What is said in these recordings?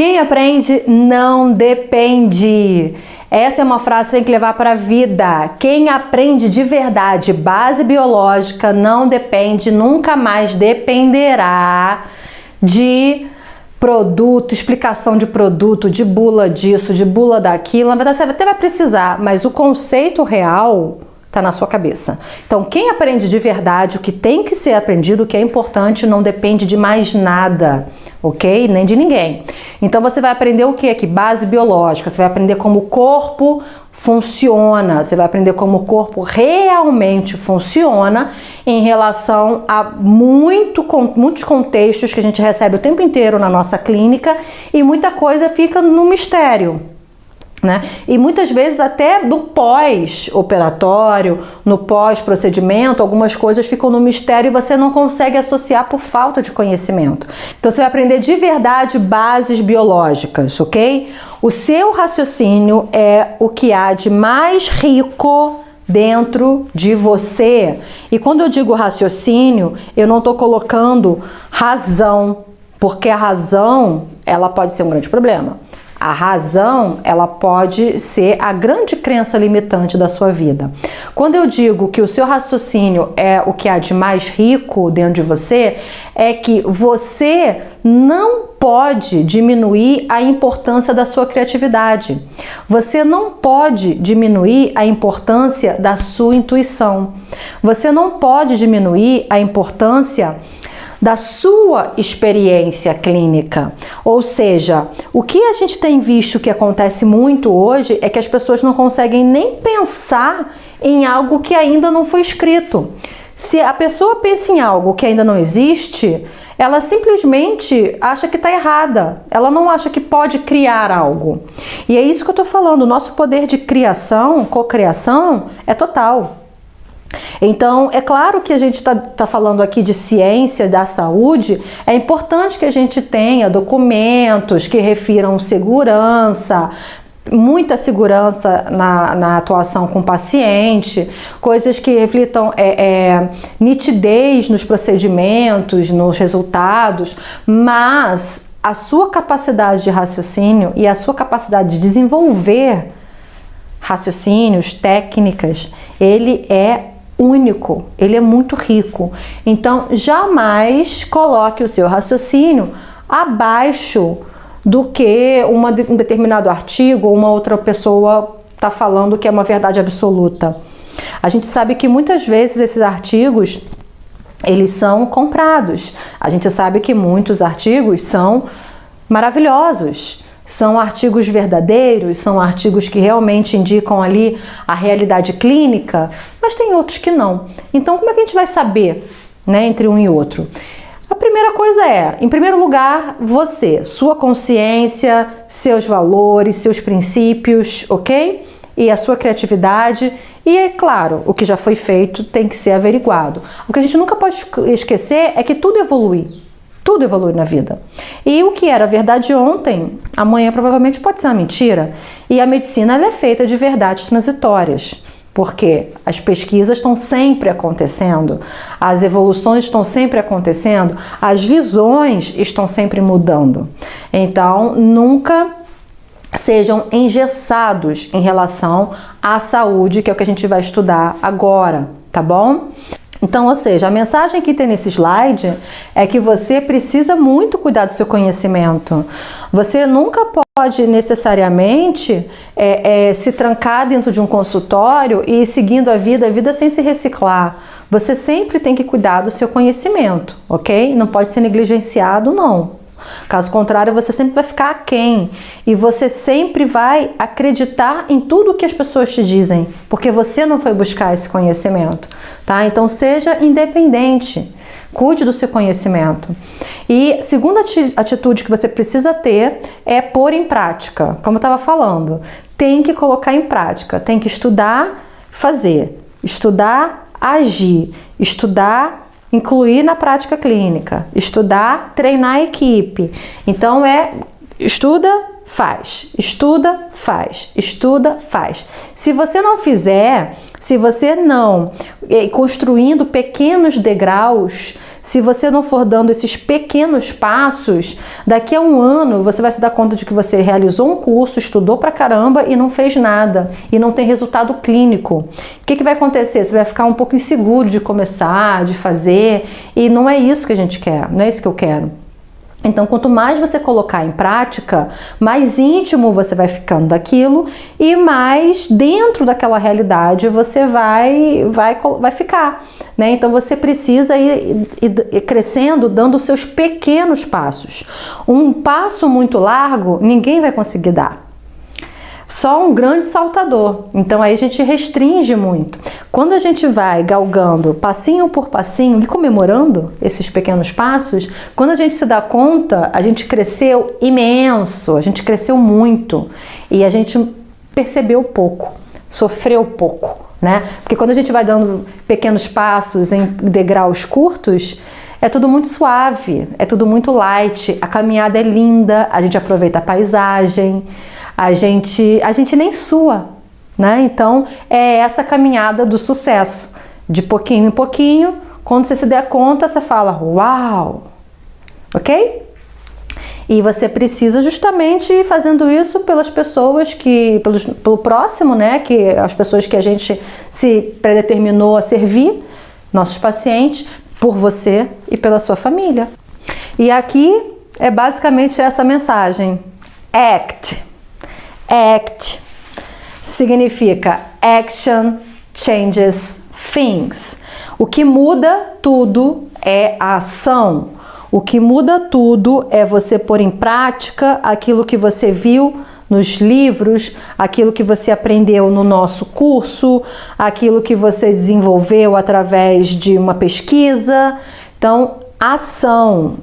Quem aprende não depende. Essa é uma frase que tem que levar para a vida. Quem aprende de verdade, base biológica, não depende, nunca mais dependerá de produto, explicação de produto, de bula disso, de bula daquilo. Na verdade, você até vai precisar, mas o conceito real está na sua cabeça. Então, quem aprende de verdade, o que tem que ser aprendido, o que é importante, não depende de mais nada, ok? Nem de ninguém. Então, você vai aprender o que aqui? Base biológica. Você vai aprender como o corpo funciona. Você vai aprender como o corpo realmente funciona em relação a muitos contextos que a gente recebe o tempo inteiro na nossa clínica e muita coisa fica no mistério. Né? E muitas vezes até do pós-operatório, no pós-procedimento, algumas coisas ficam no mistério e você não consegue associar por falta de conhecimento. Então você vai aprender de verdade bases biológicas, ok? O seu raciocínio é o que há de mais rico dentro de você. E quando eu digo raciocínio, eu não estou colocando razão, porque a razão, ela pode ser um grande problema. A razão, ela pode ser a grande crença limitante da sua vida. Quando eu digo que o seu raciocínio é o que há de mais rico dentro de você, é que você não pode diminuir a importância da sua criatividade. Você não pode diminuir a importância da sua intuição. Você não pode diminuir a importância da sua experiência clínica. Ou seja, o que a gente tem visto que acontece muito hoje é que as pessoas não conseguem nem pensar em algo que ainda não foi escrito. Se a pessoa pensa em algo que ainda não existe, ela simplesmente acha que está errada. Ela não acha que pode criar algo. E é isso que eu estou falando. O nosso poder de criação, cocriação, é total. Então, é claro que a gente está falando aqui de ciência, da saúde, é importante que a gente tenha documentos que refiram segurança, muita segurança na atuação com o paciente, coisas que reflitam nitidez nos procedimentos, nos resultados, mas a sua capacidade de raciocínio e a sua capacidade de desenvolver raciocínios, técnicas, ele é único, ele é muito rico. Então, jamais coloque o seu raciocínio abaixo do que um determinado artigo ou uma outra pessoa está falando que é uma verdade absoluta. A gente sabe que muitas vezes esses artigos, eles são comprados. A gente sabe que muitos artigos são maravilhosos. São artigos verdadeiros, são artigos que realmente indicam ali a realidade clínica, mas tem outros que não. Então, como é que a gente vai saber, né, entre um e outro? A primeira coisa é, em primeiro lugar, você, sua consciência, seus valores, seus princípios, ok? E a sua criatividade. E, é claro, o que já foi feito tem que ser averiguado. O que a gente nunca pode esquecer é que tudo evolui. Tudo evolui na vida. E o que era verdade ontem, amanhã provavelmente pode ser uma mentira. E a medicina ela é feita de verdades transitórias, porque as pesquisas estão sempre acontecendo, as evoluções estão sempre acontecendo, as visões estão sempre mudando. Então, nunca sejam engessados em relação à saúde, que é o que a gente vai estudar agora, tá bom? Então, ou seja, a mensagem que tem nesse slide é que você precisa muito cuidar do seu conhecimento. Você nunca pode necessariamente se trancar dentro de um consultório e ir seguindo a vida sem se reciclar. Você sempre tem que cuidar do seu conhecimento, ok? Não pode ser negligenciado, não. Caso contrário, você sempre vai ficar aquém e você sempre vai acreditar em tudo que as pessoas te dizem, porque você não foi buscar esse conhecimento, tá? Então, seja independente, cuide do seu conhecimento. E segunda atitude que você precisa ter é pôr em prática, como eu estava falando, tem que colocar em prática, tem que estudar, fazer, estudar, agir, estudar, incluir na prática clínica, estudar, treinar a equipe. Então estuda, faz. Estuda, faz. Estuda, faz. Se você não fizer, se você não construindo pequenos degraus, se você não for dando esses pequenos passos, daqui a um ano você vai se dar conta de que você realizou um curso, estudou pra caramba e não fez nada, e não tem resultado clínico. O que vai acontecer? Você vai ficar um pouco inseguro de começar, de fazer, e não é isso que a gente quer, não é isso que eu quero. Então, quanto mais você colocar em prática, mais íntimo você vai ficando daquilo e mais dentro daquela realidade você vai ficar, né? Então, você precisa ir crescendo, dando os seus pequenos passos. Um passo muito largo, ninguém vai conseguir dar. Só um grande saltador. Então aí a gente restringe muito. Quando a gente vai galgando passinho por passinho e comemorando esses pequenos passos, quando a gente se dá conta, a gente cresceu imenso, a gente cresceu muito e a gente percebeu pouco, sofreu pouco, né? Porque quando a gente vai dando pequenos passos em degraus curtos, é tudo muito suave, é tudo muito light, a caminhada é linda, a gente aproveita a paisagem, a gente nem sua, né? Então, é essa caminhada do sucesso. De pouquinho em pouquinho, quando você se der conta, você fala, uau! Ok? E você precisa justamente ir fazendo isso pelas pessoas pelo próximo, né? Que as pessoas que a gente se predeterminou a servir, nossos pacientes, por você e pela sua família. E aqui é basicamente essa mensagem. ACT. ACT significa Action Changes Things. O que muda tudo é a ação. O que muda tudo é você pôr em prática aquilo que você viu nos livros, aquilo que você aprendeu no nosso curso, aquilo que você desenvolveu através de uma pesquisa. Então, ação.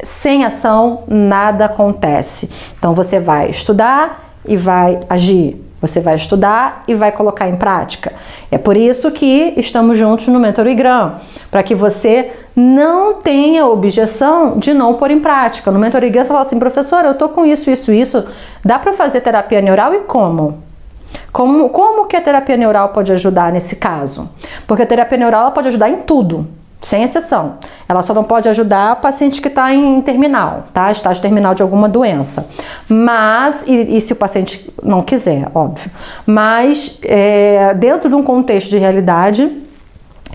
Sem ação, nada acontece. Então, você vai estudar e vai agir. Você vai estudar e vai colocar em prática. É por isso que estamos juntos no Mentorigram, para que você não tenha objeção de não pôr em prática. No Mentorigram você fala assim, professora, eu tô com isso, dá para fazer terapia neural e como? Como que a terapia neural pode ajudar nesse caso? Porque a terapia neural ela pode ajudar em tudo. Sem exceção. Ela só não pode ajudar o paciente que está em terminal, tá? Estágio terminal de alguma doença. Mas, e se o paciente não quiser, óbvio. Mas, dentro de um contexto de realidade,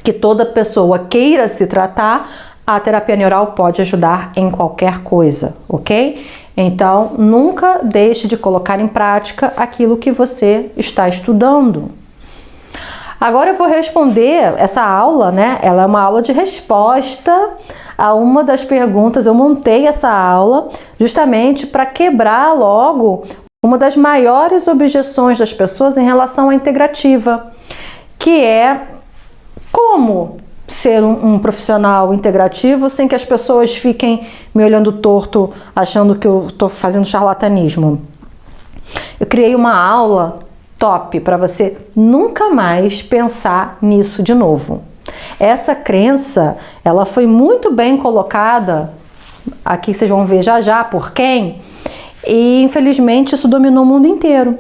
que toda pessoa queira se tratar, a terapia neural pode ajudar em qualquer coisa, ok? Então, nunca deixe de colocar em prática aquilo que você está estudando. Agora eu vou responder essa aula, né? Ela é uma aula de resposta a uma das perguntas. Eu montei essa aula justamente para quebrar logo uma das maiores objeções das pessoas em relação à integrativa, que é como ser um profissional integrativo sem que as pessoas fiquem me olhando torto, achando que eu estou fazendo charlatanismo. Eu criei uma aula top para você nunca mais pensar nisso de novo. Essa crença, ela foi muito bem colocada, aqui vocês vão ver já já por quem, e infelizmente isso dominou o mundo inteiro.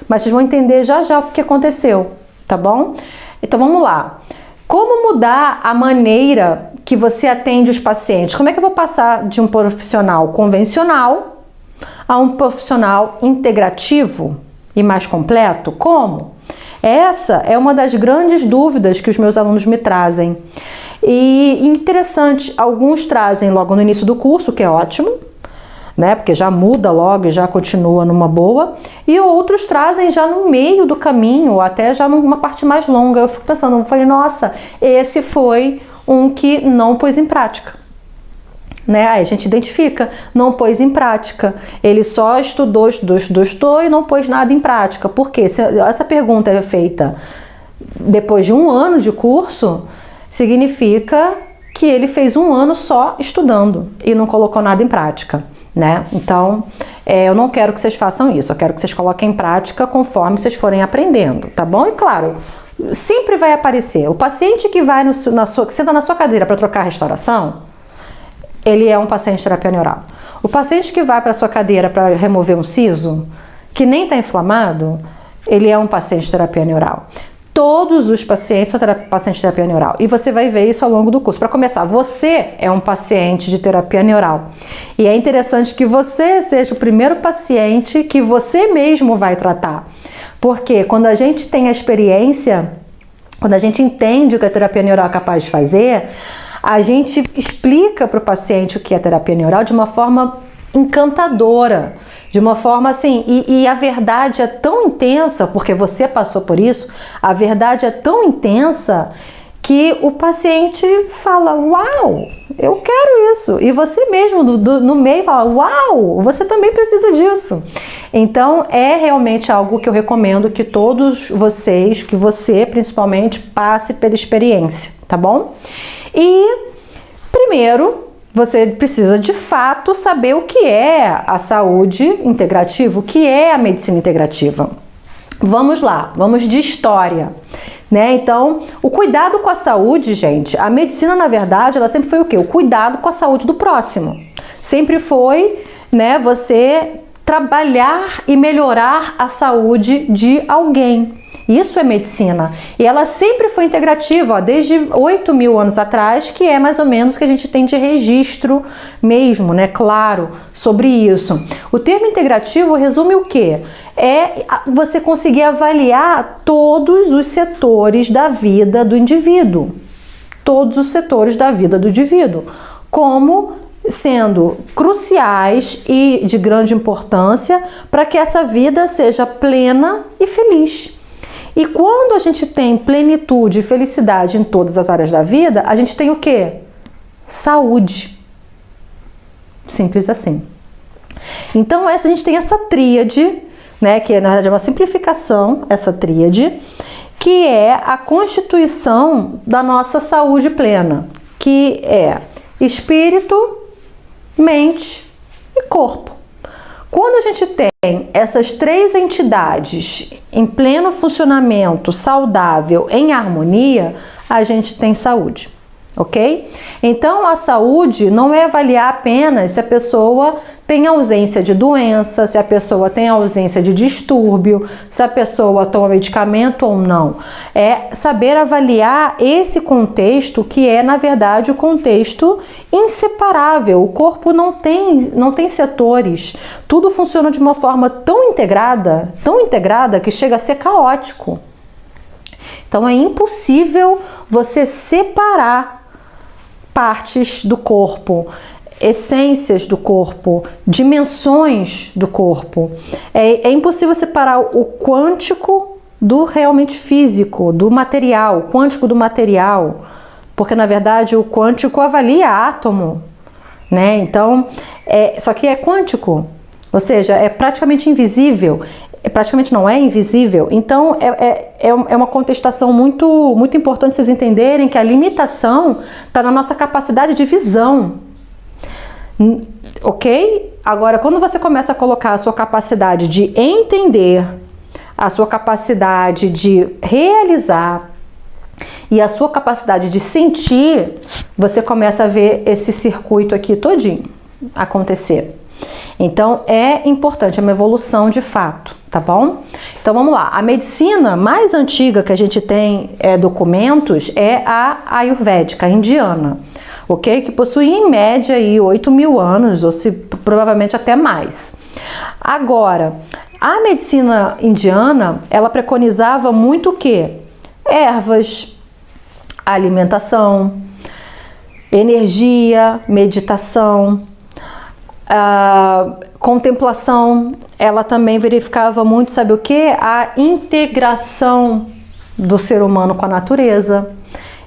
Mas vocês vão entender já já o que aconteceu, tá bom? Então vamos lá. Como mudar a maneira que você atende os pacientes? Como é que eu vou passar de um profissional convencional a um profissional integrativo e mais completo? Como? Essa é uma das grandes dúvidas que os meus alunos me trazem. E interessante, alguns trazem logo no início do curso, que é ótimo, né? Porque já muda logo e já continua numa boa. E outros trazem já no meio do caminho, ou até já numa parte mais longa. Eu fico pensando, eu falei, nossa, esse foi um que não pôs em prática. Né? Aí a gente identifica, não pôs em prática. Ele só estudou e não pôs nada em prática. Por quê? Se essa pergunta é feita depois de um ano de curso, significa que ele fez um ano só estudando e não colocou nada em prática, né? Então, eu não quero que vocês façam isso. Eu quero que vocês coloquem em prática conforme vocês forem aprendendo, tá bom? E claro, sempre vai aparecer. O paciente que vai que senta na sua cadeira para trocar a restauração, ele é um paciente de terapia neural. O paciente que vai para a sua cadeira para remover um siso, que nem está inflamado, ele é um paciente de terapia neural. Todos os pacientes são pacientes de terapia neural. E você vai ver isso ao longo do curso. Para começar, você é um paciente de terapia neural. E é interessante que você seja o primeiro paciente que você mesmo vai tratar. Porque quando a gente tem a experiência, quando a gente entende o que a terapia neural é capaz de fazer, a gente explica para o paciente o que é terapia neural de uma forma encantadora. De uma forma assim, e a verdade é tão intensa, porque você passou por isso, a verdade é tão intensa que o paciente fala, uau, eu quero isso. E você mesmo no meio fala, uau, você também precisa disso. Então é realmente algo que eu recomendo que todos vocês, que você principalmente, passe pela experiência, tá bom? E primeiro, você precisa de fato saber o que é a saúde integrativa, o que é a medicina integrativa. Vamos lá, vamos de história, né? Então, o cuidado com a saúde, gente, a medicina, na verdade, ela sempre foi o quê? O cuidado com a saúde do próximo. Sempre foi, né, você trabalhar e melhorar a saúde de alguém. Isso é medicina. E ela sempre foi integrativa, ó, desde 8.000 anos atrás, que é mais ou menos o que a gente tem de registro mesmo, né? Claro, sobre isso. O termo integrativo resume o quê? É você conseguir avaliar todos os setores da vida do indivíduo. Todos os setores da vida do indivíduo. Como sendo cruciais e de grande importância para que essa vida seja plena e feliz. E quando a gente tem plenitude e felicidade em todas as áreas da vida, a gente tem o quê? Saúde. Simples assim. Então a gente tem essa tríade, né, que na verdade é uma simplificação, essa tríade, que é a constituição da nossa saúde plena, que é espírito, mente e corpo. Quando a gente tem essas três entidades em pleno funcionamento, saudável, em harmonia, a gente tem saúde, ok? Então, a saúde não é avaliar apenas se a pessoa tem ausência de doença, se a pessoa tem ausência de distúrbio, se a pessoa toma medicamento ou não. É saber avaliar esse contexto que é, na verdade, o contexto inseparável. O corpo não tem setores. Tudo funciona de uma forma tão integrada que chega a ser caótico. Então, é impossível você separar partes do corpo, essências do corpo, dimensões do corpo. É impossível separar o quântico do realmente físico, do material, o quântico do material, porque na verdade o quântico avalia átomo, né? Então, só que é quântico, ou seja, é praticamente invisível. Praticamente não é invisível. Então é uma contestação muito, muito importante vocês entenderem que a limitação está na nossa capacidade de visão. Ok? Agora, quando você começa a colocar a sua capacidade de entender, a sua capacidade de realizar e a sua capacidade de sentir, você começa a ver esse circuito aqui todinho acontecer. Então, é importante, é uma evolução de fato, tá bom? Então, vamos lá. A medicina mais antiga que a gente tem documentos é a ayurvédica, a indiana, ok? Que possui em média aí 8.000 anos, ou provavelmente até mais. Agora, a medicina indiana, ela preconizava muito o quê? Ervas, alimentação, energia, meditação, contemplação. Ela também verificava muito, sabe o que? A integração do ser humano com a natureza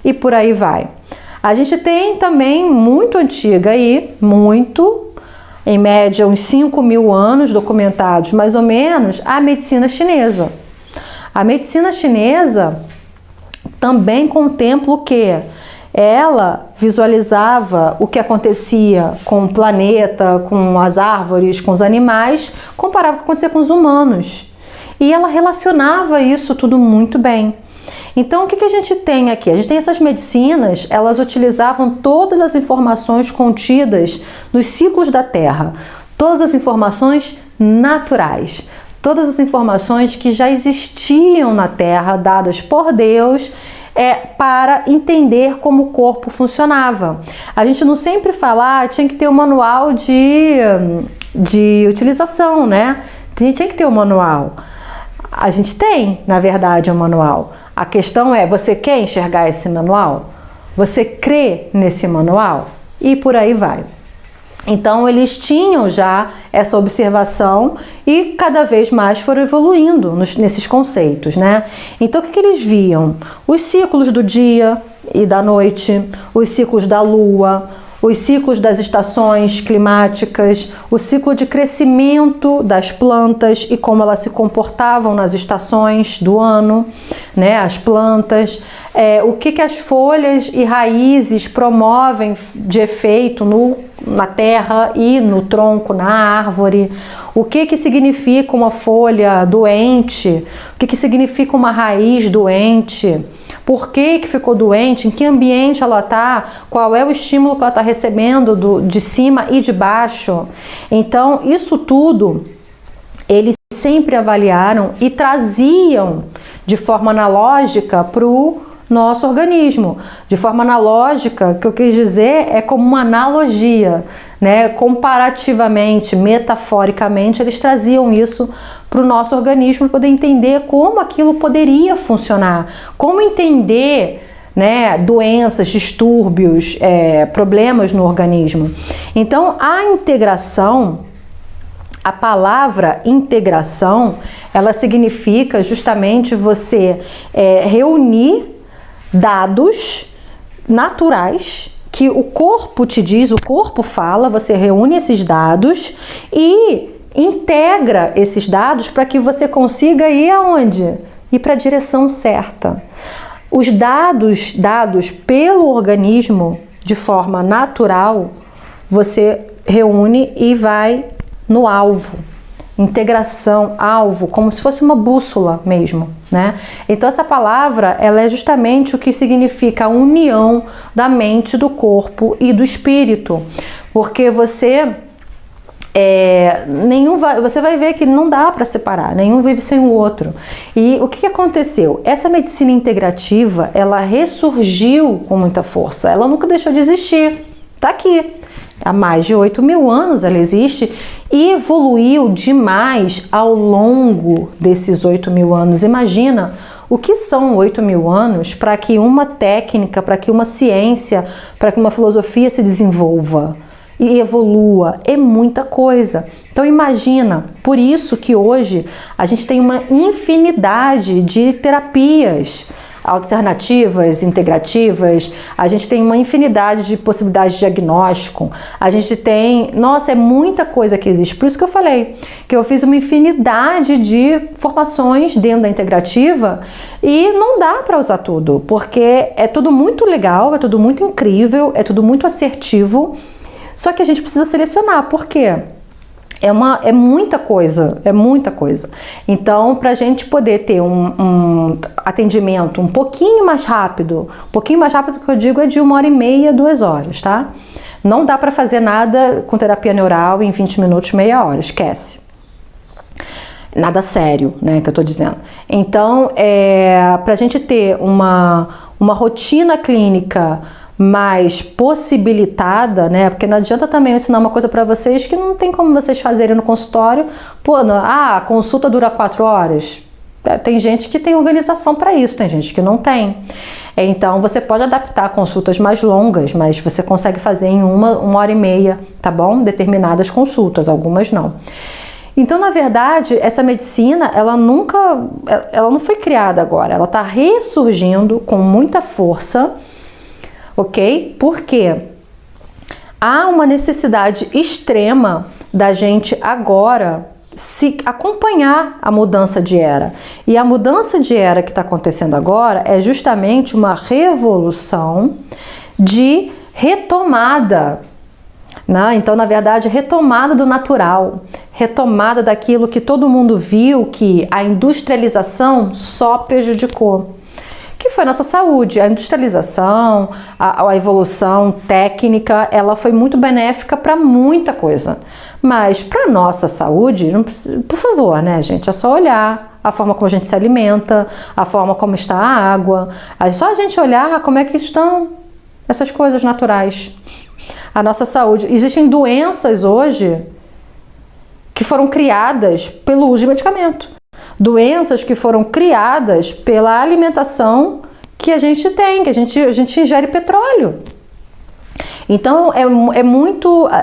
e por aí vai. A gente tem também muito antiga aí, em média uns 5.000 anos documentados, mais ou menos, a medicina chinesa. A medicina chinesa também contempla o quê? Ela visualizava o que acontecia com o planeta, com as árvores, com os animais, comparava com o que acontecia com os humanos. E ela relacionava isso tudo muito bem. Então, o que a gente tem aqui? A gente tem essas medicinas, elas utilizavam todas as informações contidas nos ciclos da Terra, todas as informações naturais, todas as informações que já existiam na Terra, dadas por Deus, para entender como o corpo funcionava. A gente não sempre fala, tinha que ter um manual de utilização, né? A gente tinha que ter um manual. A gente tem, na verdade, um manual. A questão é, você quer enxergar esse manual? Você crê nesse manual? E por aí vai. Então, eles tinham já essa observação e cada vez mais foram evoluindo nesses conceitos, né? Então, o que eles viam? Os ciclos do dia e da noite, os ciclos da lua, os ciclos das estações climáticas, o ciclo de crescimento das plantas e como elas se comportavam nas estações do ano, né? As plantas, o que as folhas e raízes promovem de efeito na terra e no tronco, na árvore, o que significa uma folha doente, o que significa uma raiz doente, por que ficou doente, em que ambiente ela está, qual é o estímulo que ela está recebendo de cima e de baixo. Então, isso tudo eles sempre avaliaram e traziam de forma analógica para o nosso organismo. De forma analógica, o que eu quis dizer é como uma analogia, né? Comparativamente, metaforicamente, eles traziam isso para o nosso organismo, para poder entender como aquilo poderia funcionar, como entender, né, doenças, distúrbios, problemas no organismo. Então, a integração, a palavra integração, ela significa justamente você reunir dados naturais que o corpo te diz, o corpo fala, você reúne esses dados e integra esses dados para que você consiga ir aonde? Ir para a direção certa. Os dados dados pelo organismo de forma natural, você reúne e vai no alvo. Integração, alvo, como se fosse uma bússola mesmo, né? Então essa palavra, ela é justamente o que significa a união da mente, do corpo e do espírito, porque você você vai ver que não dá para separar, nenhum vive sem o outro. E o que aconteceu? Essa medicina integrativa, ela ressurgiu com muita força, ela nunca deixou de existir, tá aqui. Há mais de 8.000 anos ela existe e evoluiu demais ao longo desses 8.000 anos. Imagina o que são 8.000 anos para que uma técnica, para que uma ciência, para que uma filosofia se desenvolva e evolua. É muita coisa. Então imagina, por isso que hoje a gente tem uma infinidade de terapias alternativas, integrativas, a gente tem uma infinidade de possibilidades de diagnóstico, a gente tem, nossa, é muita coisa que existe. Por isso que eu falei que eu fiz uma infinidade de formações dentro da integrativa e não dá para usar tudo, porque é tudo muito legal, é tudo muito incrível, é tudo muito assertivo, só que a gente precisa selecionar. Por quê? É muita coisa, é muita coisa. Então, para a gente poder ter um atendimento um pouquinho mais rápido que eu digo é de 1h30, 2 horas, tá? Não dá para fazer nada com terapia neural em 20 minutos, meia hora, esquece. Nada sério, né, que eu tô dizendo. Então, para a gente ter uma rotina clínica mais possibilitada, né? Porque não adianta também eu ensinar uma coisa para vocês que não tem como vocês fazerem no consultório. Pô, a consulta dura 4 horas. Tem gente que tem organização para isso, tem gente que não tem. Então, você pode adaptar consultas mais longas, mas você consegue fazer em 1h30, tá bom? Determinadas consultas, algumas não. Então, na verdade, essa medicina, ela não foi criada agora, ela está ressurgindo com muita força, ok? Porque há uma necessidade extrema da gente agora se acompanhar a mudança de era. E a mudança de era que está acontecendo agora é justamente uma revolução de retomada, né? Então, na verdade, retomada do natural, retomada daquilo que todo mundo viu que a industrialização só prejudicou. que foi a nossa saúde. A industrialização, a evolução técnica, ela foi muito benéfica para muita coisa. Mas para a nossa saúde, não precisa, por favor, né, gente? É só olhar a forma como a gente se alimenta, a forma como está a água. É só a gente olhar como é que estão essas coisas naturais. A nossa saúde. Existem doenças hoje que foram criadas pelo uso de medicamento. Doenças que foram criadas pela alimentação que a gente tem, que a gente ingere petróleo. Então,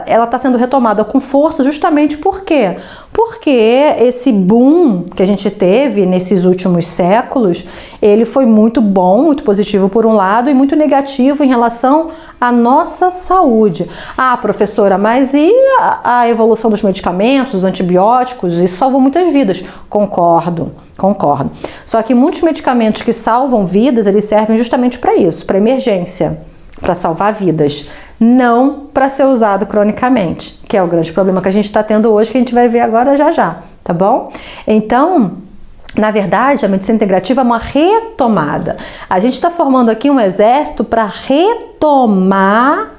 ela está sendo retomada com força justamente por quê? Porque esse boom que a gente teve nesses últimos séculos, ele foi muito bom, muito positivo por um lado e muito negativo em relação à nossa saúde. Ah, professora, mas e a evolução dos medicamentos, dos antibióticos? Isso salvou muitas vidas. Concordo. Só que muitos medicamentos que salvam vidas, eles servem justamente para isso, para emergência, para salvar vidas, não para ser usado cronicamente, que é o grande problema que a gente está tendo hoje, que a gente vai ver agora já, tá bom? Então, na verdade, a medicina integrativa é uma retomada. A gente está formando aqui um exército para retomar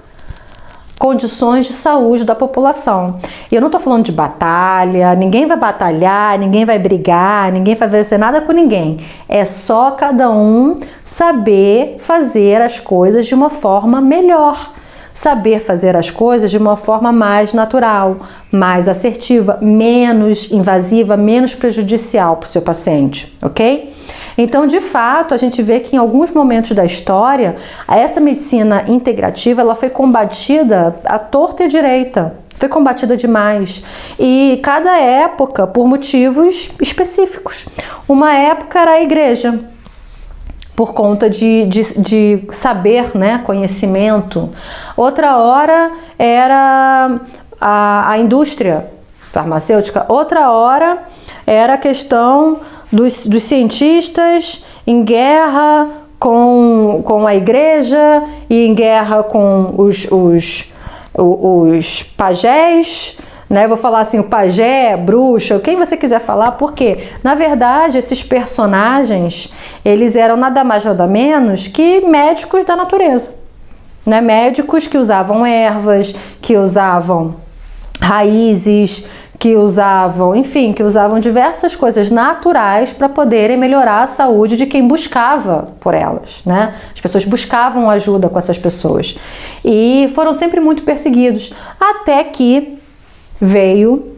condições de saúde da população. E eu não estou falando de batalha, ninguém vai batalhar, ninguém vai brigar, ninguém vai fazer nada com ninguém. É só cada um saber fazer as coisas de uma forma melhor. Saber fazer as coisas de uma forma mais natural, mais assertiva, menos invasiva, menos prejudicial para o seu paciente, ok? Então, de fato, a gente vê que em alguns momentos da história, essa medicina integrativa, ela foi combatida à torta e à direita. Foi combatida demais. E cada época, por motivos específicos. Uma época era a igreja, por conta de saber, né, conhecimento. Outra hora era a indústria farmacêutica. Outra hora era a questão dos cientistas em guerra com a igreja e em guerra com os pajés, né? Vou falar assim, o pajé, bruxa, quem você quiser falar, porque na verdade esses personagens, eles eram nada mais nada menos que médicos da natureza, né? Médicos que usavam ervas, que usavam raízes, que usavam, enfim, que usavam diversas coisas naturais para poderem melhorar a saúde de quem buscava por elas, né? As pessoas buscavam ajuda com essas pessoas e foram sempre muito perseguidos, até que veio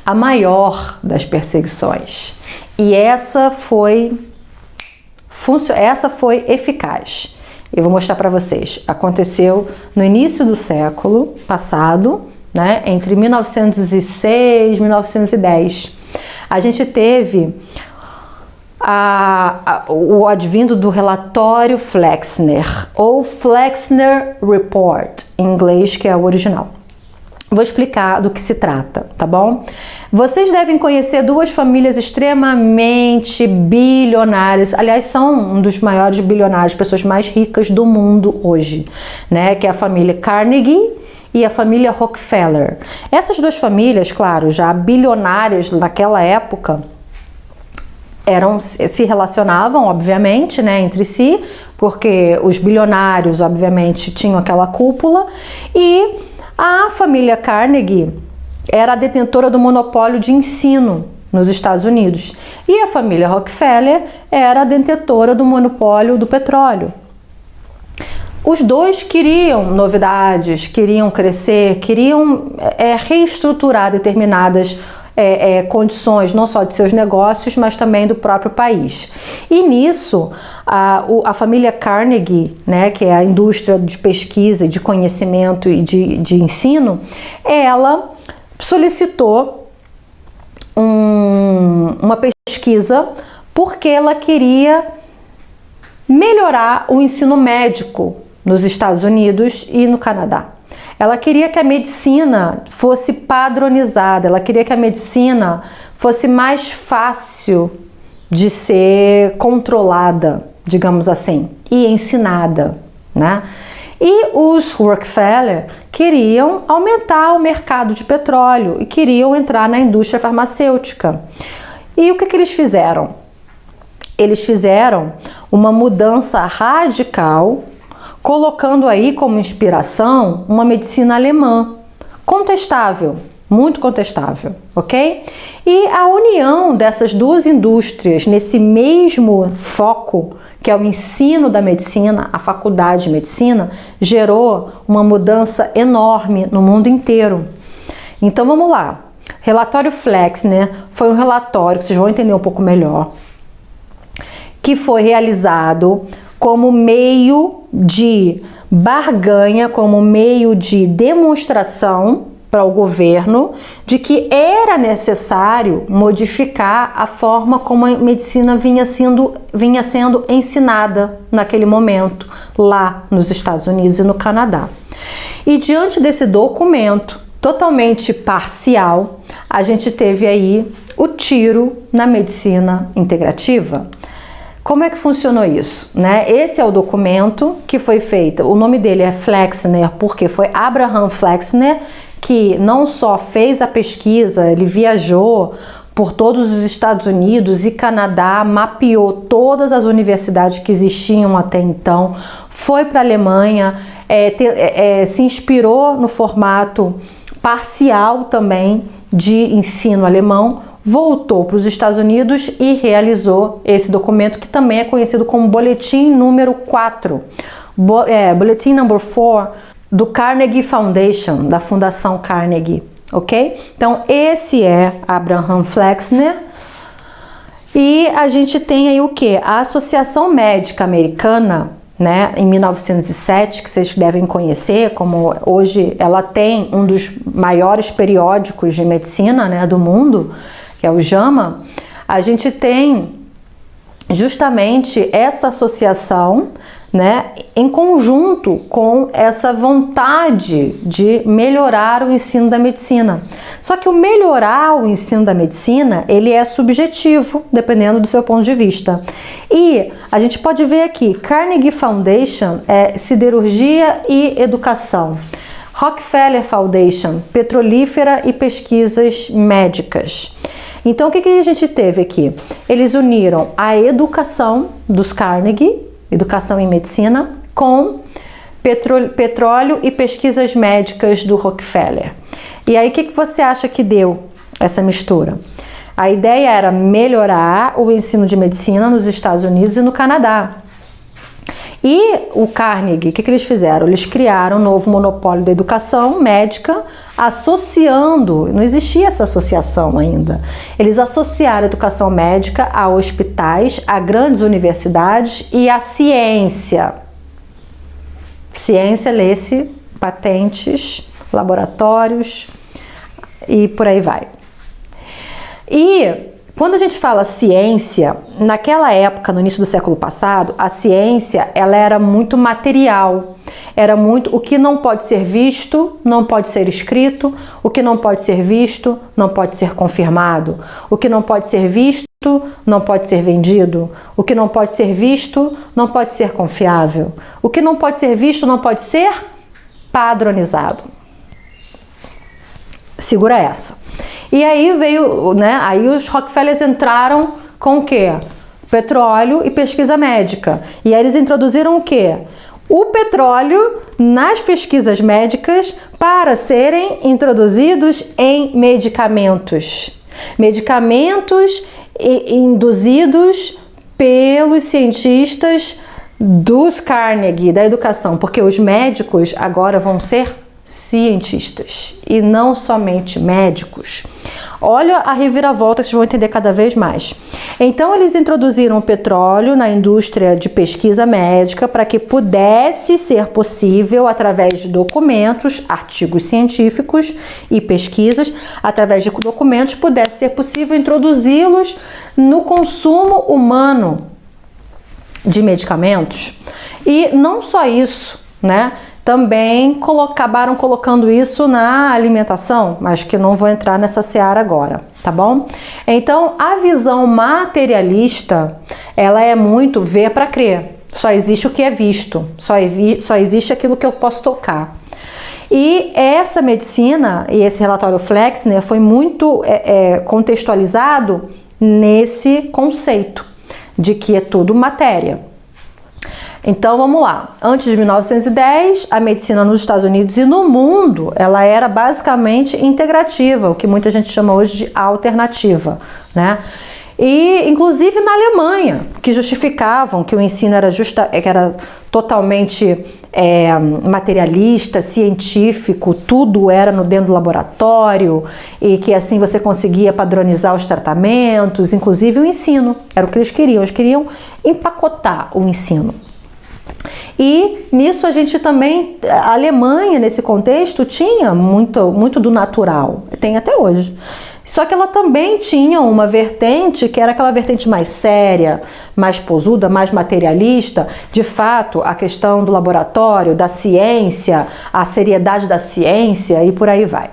a maior das perseguições e essa foi eficaz. Eu vou mostrar para vocês. Aconteceu no início do século passado, né, entre 1906 e 1910. A gente teve o advindo do relatório Flexner, ou Flexner Report, em inglês, que é o original. Vou explicar do que se trata, tá bom? Vocês devem conhecer duas famílias extremamente bilionárias, aliás, são um dos maiores bilionários, pessoas mais ricas do mundo hoje, né? Que é a família Carnegie e a família Rockefeller. Essas duas famílias, claro, já bilionárias naquela época, se relacionavam, obviamente, né, entre si, porque os bilionários, obviamente, tinham aquela cúpula, e a família Carnegie era a detentora do monopólio de ensino nos Estados Unidos, e a família Rockefeller era a detentora do monopólio do petróleo. Os dois queriam novidades, queriam crescer, queriam reestruturar determinadas condições, não só de seus negócios, mas também do próprio país. E nisso, a família Carnegie, né, que é a indústria de pesquisa, de conhecimento e de ensino, ela solicitou uma pesquisa porque ela queria melhorar o ensino médico nos Estados Unidos e no Canadá. Ela queria que a medicina fosse padronizada, ela queria que a medicina fosse mais fácil de ser controlada, digamos assim, e ensinada, né? E os Rockefeller queriam aumentar o mercado de petróleo e queriam entrar na indústria farmacêutica. E o que eles fizeram? eles fizeram uma mudança radical, colocando aí como inspiração uma medicina alemã, contestável, muito contestável, ok? E a união dessas duas indústrias nesse mesmo foco, que é o ensino da medicina, a faculdade de medicina, gerou uma mudança enorme no mundo inteiro. Então vamos lá. Relatório Flexner foi um relatório que vocês vão entender um pouco melhor, que foi realizado como meio de barganha, como meio de demonstração para o governo de que era necessário modificar a forma como a medicina vinha sendo ensinada naquele momento, lá nos Estados Unidos e no Canadá. E diante desse documento totalmente parcial, a gente teve aí o tiro na medicina integrativa. Como é que funcionou isso, né? Esse é o documento que foi feito, o nome dele é Flexner, porque foi Abraham Flexner que não só fez a pesquisa, ele viajou por todos os Estados Unidos e Canadá, mapeou todas as universidades que existiam até então, foi para a Alemanha, se inspirou no formato parcial também de ensino alemão, voltou para os Estados Unidos e realizou esse documento que também é conhecido como Boletim número 4, Boletim number 4 do Carnegie Foundation, da Fundação Carnegie, ok? Então esse é Abraham Flexner. E a gente tem aí o que? A Associação Médica Americana, né, em 1907, que vocês devem conhecer, como hoje ela tem um dos maiores periódicos de medicina, né, do mundo, que é o JAMA. A gente tem justamente essa associação, né, em conjunto com essa vontade de melhorar o ensino da medicina. Só que o melhorar o ensino da medicina, ele é subjetivo, dependendo do seu ponto de vista. E a gente pode ver aqui, Carnegie Foundation é siderurgia e educação. Rockefeller Foundation, petrolífera e pesquisas médicas. Então, o que a gente teve aqui? Eles uniram a educação dos Carnegie, educação em medicina, com petróleo e pesquisas médicas do Rockefeller. E aí, o que você acha que deu essa mistura? A ideia era melhorar o ensino de medicina nos Estados Unidos e no Canadá. E o Carnegie, o que eles fizeram? Eles criaram um novo monopólio da educação médica, associando, não existia essa associação ainda, eles associaram a educação médica a hospitais, a grandes universidades e a ciência. Ciência, lê-se patentes, laboratórios e por aí vai. E quando a gente fala ciência, naquela época, no início do século passado, a ciência ela era muito material, era muito o que não pode ser visto, não pode ser escrito, o que não pode ser visto, não pode ser confirmado, o que não pode ser visto, não pode ser vendido, o que não pode ser visto, não pode ser confiável, o que não pode ser visto, não pode ser padronizado. Segura essa. E aí veio, né? Aí os Rockefellers entraram com o quê? Petróleo e pesquisa médica. E aí eles introduziram o quê? O petróleo nas pesquisas médicas para serem introduzidos em medicamentos. Medicamentos induzidos pelos cientistas dos Carnegie, da educação, porque os médicos agora vão ser cientistas e não somente médicos. Olha a reviravolta que vocês vão entender cada vez mais. Então eles introduziram o petróleo na indústria de pesquisa médica para que pudesse ser possível, através de documentos, artigos científicos e pesquisas, através de documentos pudesse ser possível introduzi-los no consumo humano de medicamentos. E não só isso, né? Também acabaram colocando isso na alimentação, mas que não vou entrar nessa seara agora, tá bom? Então, a visão materialista, ela é muito ver para crer. Só existe o que é visto, só existe aquilo que eu posso tocar. E essa medicina, e esse relatório Flexner, foi muito contextualizado nesse conceito de que é tudo matéria. Então vamos lá, antes de 1910, a medicina nos Estados Unidos e no mundo, ela era basicamente integrativa, o que muita gente chama hoje de alternativa, né? E inclusive na Alemanha, que justificavam que o ensino era, que era totalmente materialista, científico, tudo era dentro do laboratório e que assim você conseguia padronizar os tratamentos, inclusive o ensino, era o que eles queriam empacotar o ensino. E nisso a gente também, a Alemanha nesse contexto tinha muito do natural, tem até hoje. Só que ela também tinha uma vertente que era aquela vertente mais séria, mais posuda, mais materialista. De fato, a questão do laboratório, da ciência, a seriedade da ciência e por aí vai.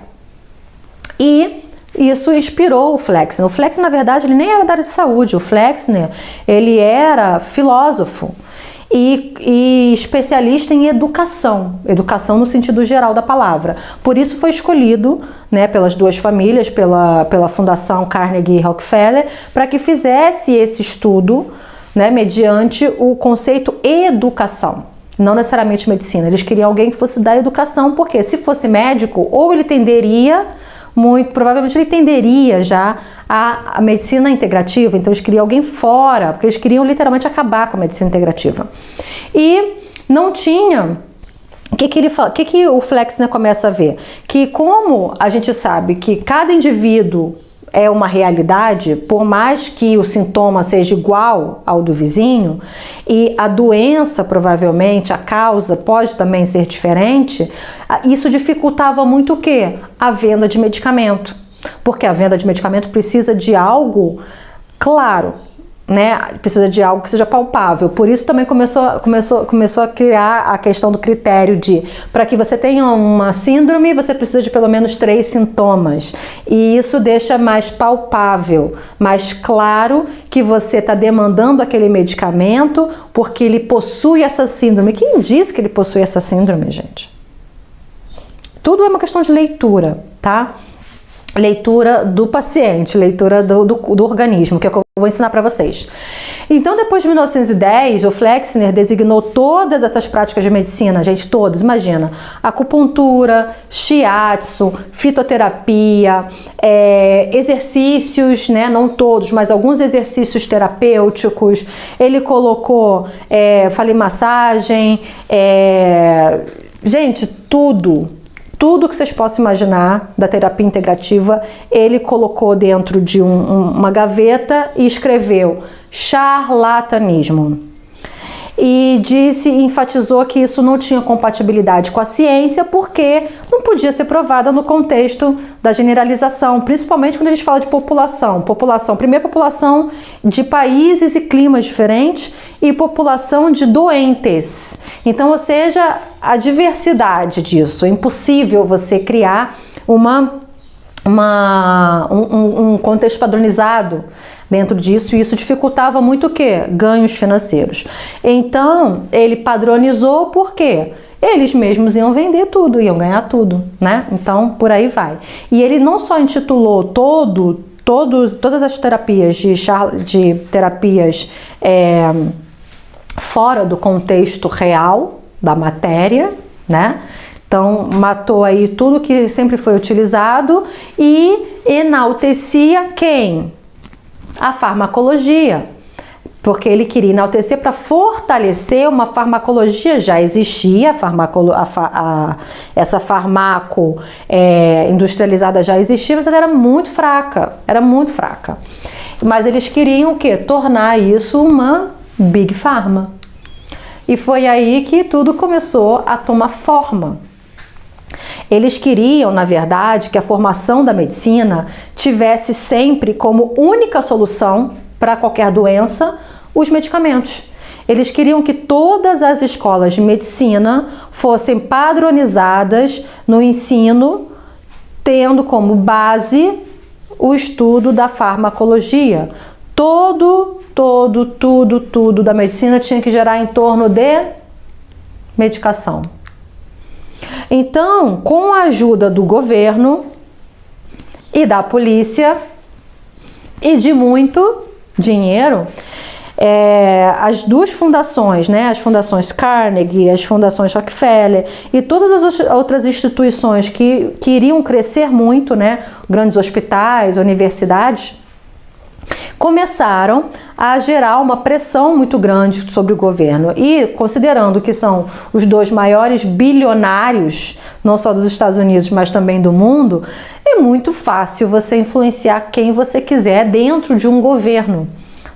E isso inspirou o Flexner. O Flexner, na verdade, ele nem era da área de saúde. O Flexner, ele era filósofo e especialista em educação no sentido geral da palavra. Por isso foi escolhido, né, pelas duas famílias, pela Fundação Carnegie Rockefeller, para que fizesse esse estudo, né, mediante o conceito educação, não necessariamente medicina. Eles queriam alguém que fosse da educação, porque se fosse médico, ou ele tenderia provavelmente ele tenderia já a medicina integrativa, então eles queriam alguém fora, porque eles queriam literalmente acabar com a medicina integrativa. E não tinha... O que o Flexner começa a ver? Que como a gente sabe que cada indivíduo é uma realidade, por mais que o sintoma seja igual ao do vizinho, e a doença, provavelmente, a causa pode também ser diferente, isso dificultava muito o quê? A venda de medicamento. Porque a venda de medicamento precisa de algo claro, né? Precisa de algo que seja palpável. Por isso também começou a criar a questão do critério de, para que você tenha uma síndrome, você precisa de pelo menos 3 sintomas. E isso deixa mais palpável, mais claro que você está demandando aquele medicamento porque ele possui essa síndrome. Quem diz que ele possui essa síndrome, gente? Tudo é uma questão de leitura, tá? Leitura do paciente, leitura do organismo, que é o que eu vou ensinar para vocês. Então, depois de 1910, o Flexner designou todas essas práticas de medicina, gente, todas, imagina, acupuntura, shiatsu, fitoterapia, exercícios, né, não todos, mas alguns exercícios terapêuticos. Ele colocou, falei massagem, gente, tudo que vocês possam imaginar da terapia integrativa, ele colocou dentro de uma gaveta e escreveu charlatanismo. E enfatizou que isso não tinha compatibilidade com a ciência porque não podia ser provada no contexto da generalização, principalmente quando a gente fala de população. Primeiro população de países e climas diferentes e população de doentes. Então, ou seja, a diversidade disso. É impossível você criar um contexto padronizado dentro disso, e isso dificultava muito o quê? Ganhos financeiros. Então, ele padronizou por quê? Eles mesmos iam vender tudo, iam ganhar tudo, né? Então, por aí vai. E ele não só intitulou todas as terapias de terapias fora do contexto real da matéria, né? Então, matou aí tudo que sempre foi utilizado e enaltecia quem? A farmacologia, porque ele queria enaltecer para fortalecer uma farmacologia. Já existia, essa farmaco industrializada já existia, mas ela era muito fraca, Mas eles queriam o quê? Tornar isso uma Big Pharma. E foi aí que tudo começou a tomar forma. Eles queriam, na verdade, que a formação da medicina tivesse sempre como única solução para qualquer doença os medicamentos. Eles queriam que todas as escolas de medicina fossem padronizadas no ensino, tendo como base o estudo da farmacologia. Tudo da medicina tinha que gerar em torno de medicação. Então, com a ajuda do governo e da polícia e de muito dinheiro, as duas fundações, né, as fundações Carnegie, as fundações Rockefeller e todas as outras instituições que iriam crescer muito, né, grandes hospitais, universidades, começaram a gerar uma pressão muito grande sobre o governo. E considerando que são os dois maiores bilionários, não só dos Estados Unidos, mas também do mundo, é muito fácil você influenciar quem você quiser dentro de um governo,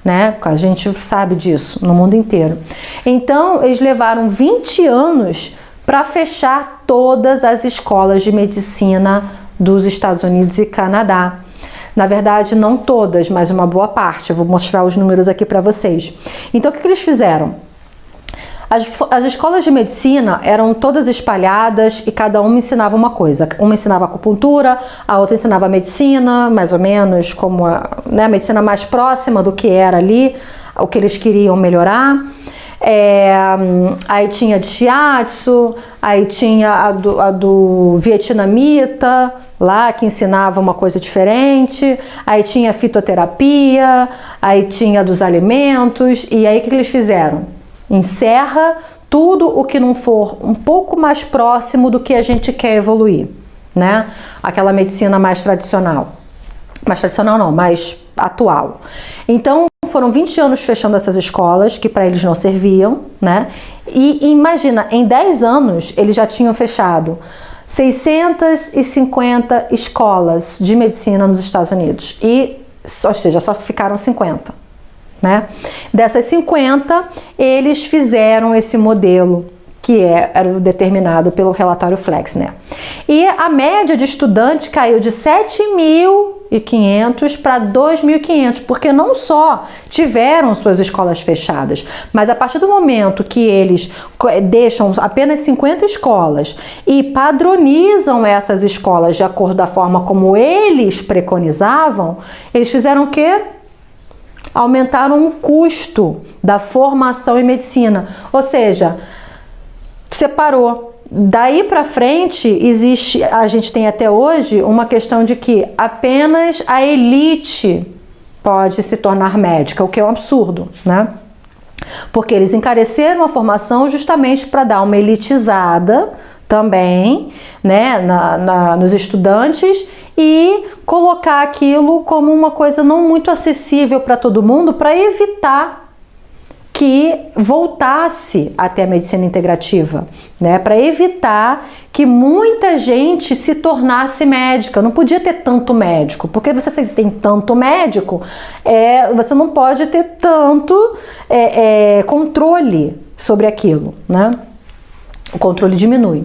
né? A gente sabe disso no mundo inteiro. Então, eles levaram 20 anos para fechar todas as escolas de medicina dos Estados Unidos e Canadá. Na verdade, não todas, mas uma boa parte. Eu vou mostrar os números aqui para vocês. Então, o que eles fizeram? As escolas de medicina eram todas espalhadas e cada uma ensinava uma coisa. Uma ensinava acupuntura, a outra ensinava medicina, mais ou menos como a medicina mais próxima do que era ali, o que eles queriam melhorar. Aí tinha de shiatsu, aí tinha a do vietnamita, lá que ensinava uma coisa diferente, aí tinha fitoterapia, aí tinha dos alimentos, e aí o que eles fizeram? Encerra tudo o que não for um pouco mais próximo do que a gente quer evoluir, né? Aquela medicina mais tradicional. Mais tradicional não, mais atual. Então, foram 20 anos fechando essas escolas, que para eles não serviam, né? E imagina, em 10 anos, eles já tinham fechado 650 escolas de medicina nos Estados Unidos. Ou seja, só ficaram 50. Né? Dessas 50, eles fizeram esse modelo que era determinado pelo relatório Flexner. E a média de estudante caiu de 7.500 para 2.500, porque não só tiveram suas escolas fechadas, mas a partir do momento que eles deixam apenas 50 escolas e padronizam essas escolas de acordo da forma como eles preconizavam, eles fizeram o quê? Aumentaram o custo da formação em medicina, ou seja, separou. Daí para frente a gente tem até hoje uma questão de que apenas a elite pode se tornar médica, o que é um absurdo, né? Porque eles encareceram a formação justamente para dar uma elitizada também, né, nos estudantes e colocar aquilo como uma coisa não muito acessível para todo mundo, para evitar que voltasse até a medicina integrativa, né? Para evitar que muita gente se tornasse médica. Não podia ter tanto médico, porque você tem tanto médico, você não pode ter tanto controle sobre aquilo, né? O controle diminui.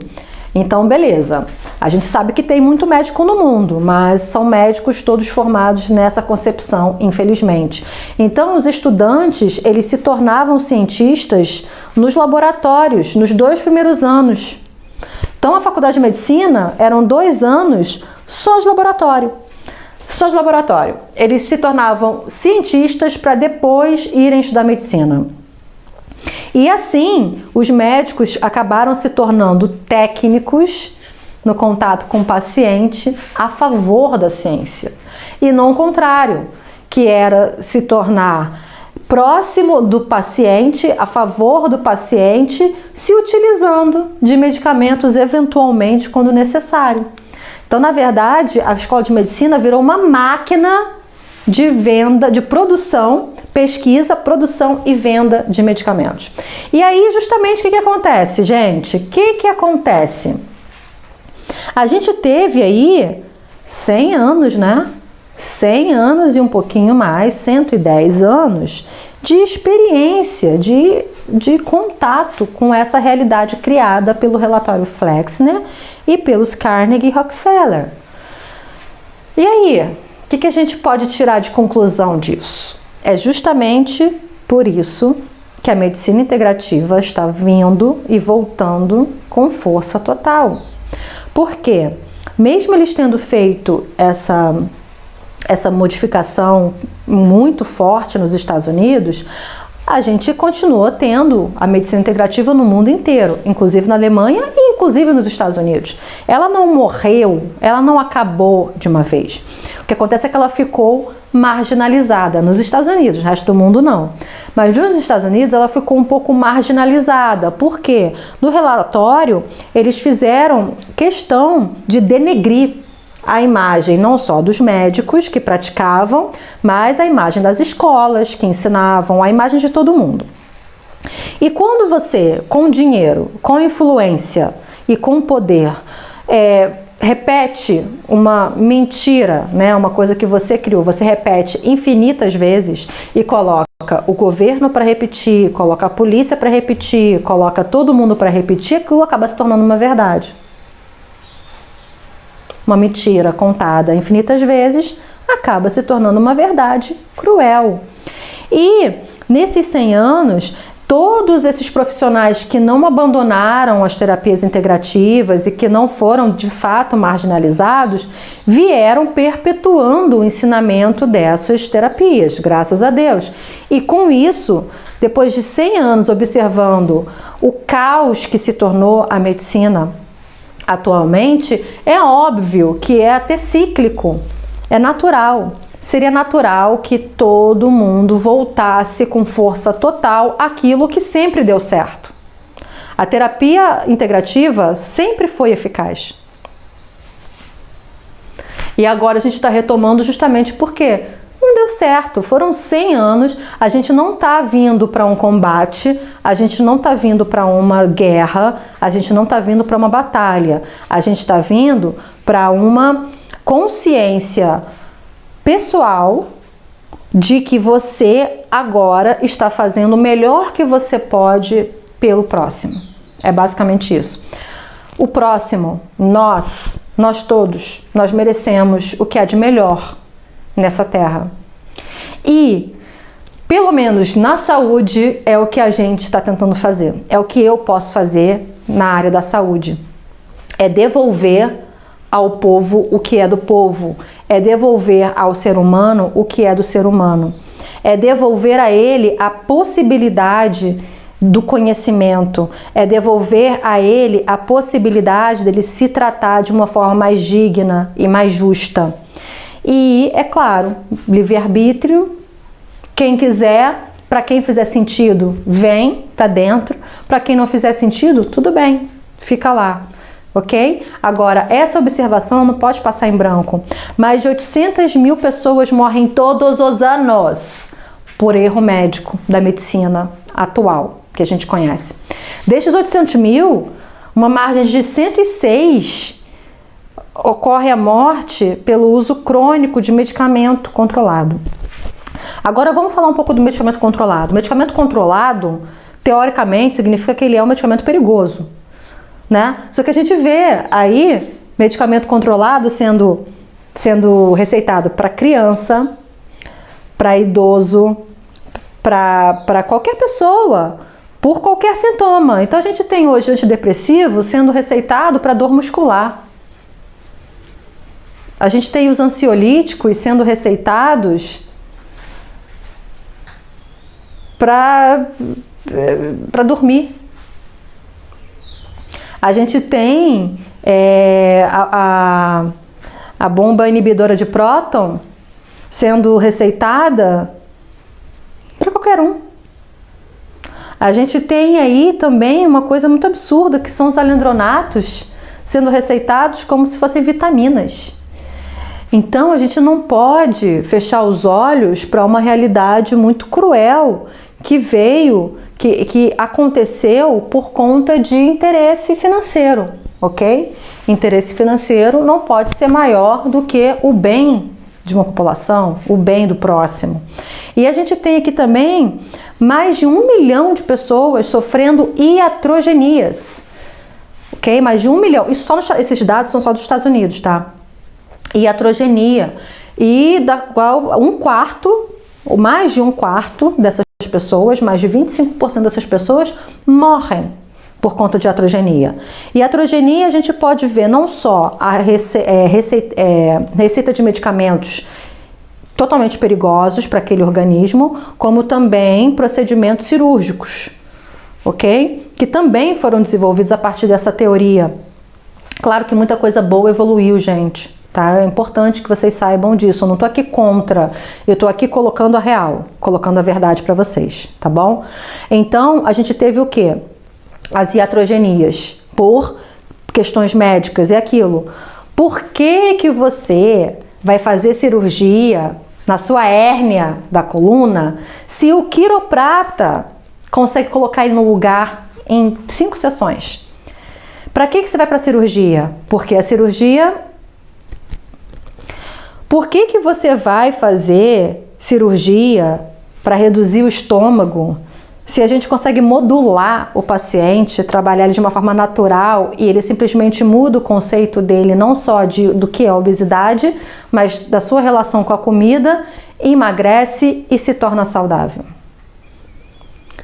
Então, beleza. A gente sabe que tem muito médico no mundo, mas são médicos todos formados nessa concepção, infelizmente. Então, os estudantes, eles se tornavam cientistas nos laboratórios, nos 2 primeiros anos. Então, a faculdade de medicina eram 2 anos só de laboratório. Só de laboratório. Eles se tornavam cientistas para depois irem estudar medicina. E assim, os médicos acabaram se tornando técnicos no contato com o paciente a favor da ciência. E não o contrário, que era se tornar próximo do paciente, a favor do paciente, se utilizando de medicamentos eventualmente quando necessário. Então, na verdade, a escola de medicina virou uma máquina de venda, de produção, pesquisa, produção e venda de medicamentos. E aí, justamente, o que acontece, gente? O que acontece? A gente teve aí 100 anos, né? 100 anos e um pouquinho mais, 110 anos de experiência, de contato com essa realidade criada pelo relatório Flexner e pelos Carnegie e Rockefeller. E aí? O que a gente pode tirar de conclusão disso? É justamente por isso que a medicina integrativa está vindo e voltando com força total. Por quê? Mesmo eles tendo feito essa modificação muito forte nos Estados Unidos, a gente continua tendo a medicina integrativa no mundo inteiro, inclusive na Alemanha e inclusive nos Estados Unidos. Ela não morreu, ela não acabou de uma vez. O que acontece é que ela ficou marginalizada nos Estados Unidos, no resto do mundo não. Mas nos Estados Unidos ela ficou um pouco marginalizada. Por quê? No relatório, eles fizeram questão de denegrir a imagem não só dos médicos que praticavam, mas a imagem das escolas que ensinavam, a imagem de todo mundo. E quando você, com dinheiro, com influência e com poder, repete uma mentira, né, uma coisa que você criou, você repete infinitas vezes e coloca o governo para repetir, coloca a polícia para repetir, coloca todo mundo para repetir, aquilo acaba se tornando uma verdade. Uma mentira contada infinitas vezes acaba se tornando uma verdade cruel. E nesses 100 anos, todos esses profissionais que não abandonaram as terapias integrativas e que não foram de fato marginalizados, vieram perpetuando o ensinamento dessas terapias, graças a Deus. E com isso, depois de 100 anos observando o caos que se tornou a medicina atualmente, é óbvio que é até cíclico, é natural. Seria natural que todo mundo voltasse com força total àquilo que sempre deu certo. A terapia integrativa sempre foi eficaz. E agora a gente está retomando justamente porque não deu certo. Foram 100 anos, a gente não está vindo para um combate, a gente não está vindo para uma guerra, a gente não está vindo para uma batalha. A gente está vindo para uma consciência pessoal de que você agora está fazendo o melhor que você pode pelo próximo. É basicamente isso. O próximo, nós todos, nós merecemos o que há de melhor nessa terra. E, pelo menos na saúde, é o que a gente está tentando fazer. É o que eu posso fazer na área da saúde. É devolver ao povo o que é do povo. É devolver ao ser humano o que é do ser humano. É devolver a ele a possibilidade do conhecimento. É devolver a ele a possibilidade dele se tratar de uma forma mais digna e mais justa. E, é claro, livre-arbítrio, quem quiser, para quem fizer sentido, vem, tá dentro. Para quem não fizer sentido, tudo bem, fica lá, ok? Agora, essa observação não pode passar em branco. Mais de 800 mil pessoas morrem todos os anos por erro médico da medicina atual, que a gente conhece. Destes 800 mil, uma margem de 106 ocorre a morte pelo uso crônico de medicamento controlado. Agora vamos falar um pouco do medicamento controlado. O medicamento controlado, teoricamente, significa que ele é um medicamento perigoso, né? Só que a gente vê aí medicamento controlado sendo receitado para criança, para idoso, para qualquer pessoa, por qualquer sintoma. Então a gente tem hoje antidepressivo sendo receitado para dor muscular. A gente tem os ansiolíticos sendo receitados para dormir. A gente tem a bomba inibidora de próton sendo receitada para qualquer um. A gente tem aí também uma coisa muito absurda, que são os alendronatos sendo receitados como se fossem vitaminas. Então a gente não pode fechar os olhos para uma realidade muito cruel que veio, que aconteceu por conta de interesse financeiro, ok? Interesse financeiro não pode ser maior do que o bem de uma população, o bem do próximo. E a gente tem aqui também mais de 1 milhão de pessoas sofrendo iatrogenias, ok? Mais de 1 milhão. Esses dados são só dos Estados Unidos, tá? Iatrogenia, e da qual mais de um quarto dessas pessoas, mais de 25% dessas pessoas morrem por conta de iatrogenia. E iatrogenia a gente pode ver não só a receita de medicamentos totalmente perigosos para aquele organismo, como também procedimentos cirúrgicos, ok? que também foram desenvolvidos a partir dessa teoria. Claro que muita coisa boa evoluiu, gente, tá? É importante que vocês saibam disso. Eu não tô aqui contra, eu tô aqui colocando a real, colocando a verdade para vocês, tá bom? Então, a gente teve o quê? As iatrogenias, por questões médicas, é aquilo. Por que que você vai fazer cirurgia na sua hérnia da coluna se o quiroprata consegue colocar ele no lugar em 5 sessões? Para que que você vai para a cirurgia? Porque a cirurgia... Por que que você vai fazer cirurgia para reduzir o estômago se a gente consegue modular o paciente, trabalhar ele de uma forma natural e ele simplesmente muda o conceito dele não só do que é a obesidade, mas da sua relação com a comida, emagrece e se torna saudável?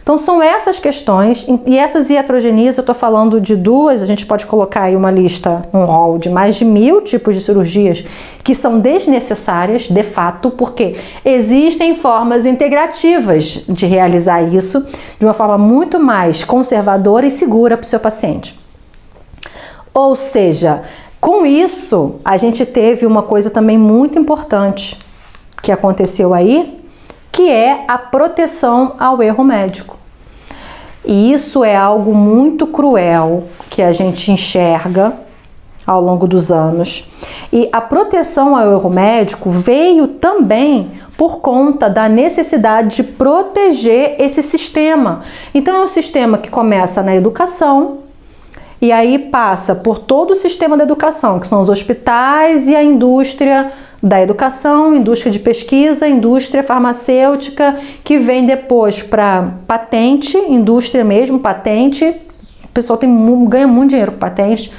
Então são essas questões, e essas iatrogenias eu estou falando de 2, a gente pode colocar aí uma lista, um rol de mais de 1000 tipos de cirurgias que são desnecessárias, de fato, porque existem formas integrativas de realizar isso de uma forma muito mais conservadora e segura para o seu paciente. Ou seja, com isso a gente teve uma coisa também muito importante que aconteceu aí, que é a proteção ao erro médico. E isso é algo muito cruel que a gente enxerga ao longo dos anos. E a proteção ao erro médico veio também por conta da necessidade de proteger esse sistema. Então é um sistema que começa na educação e aí passa por todo o sistema da educação, que são os hospitais e a indústria da educação, indústria de pesquisa, indústria farmacêutica, que vem depois para patente, indústria mesmo, patente. O pessoal ganha muito dinheiro com patente.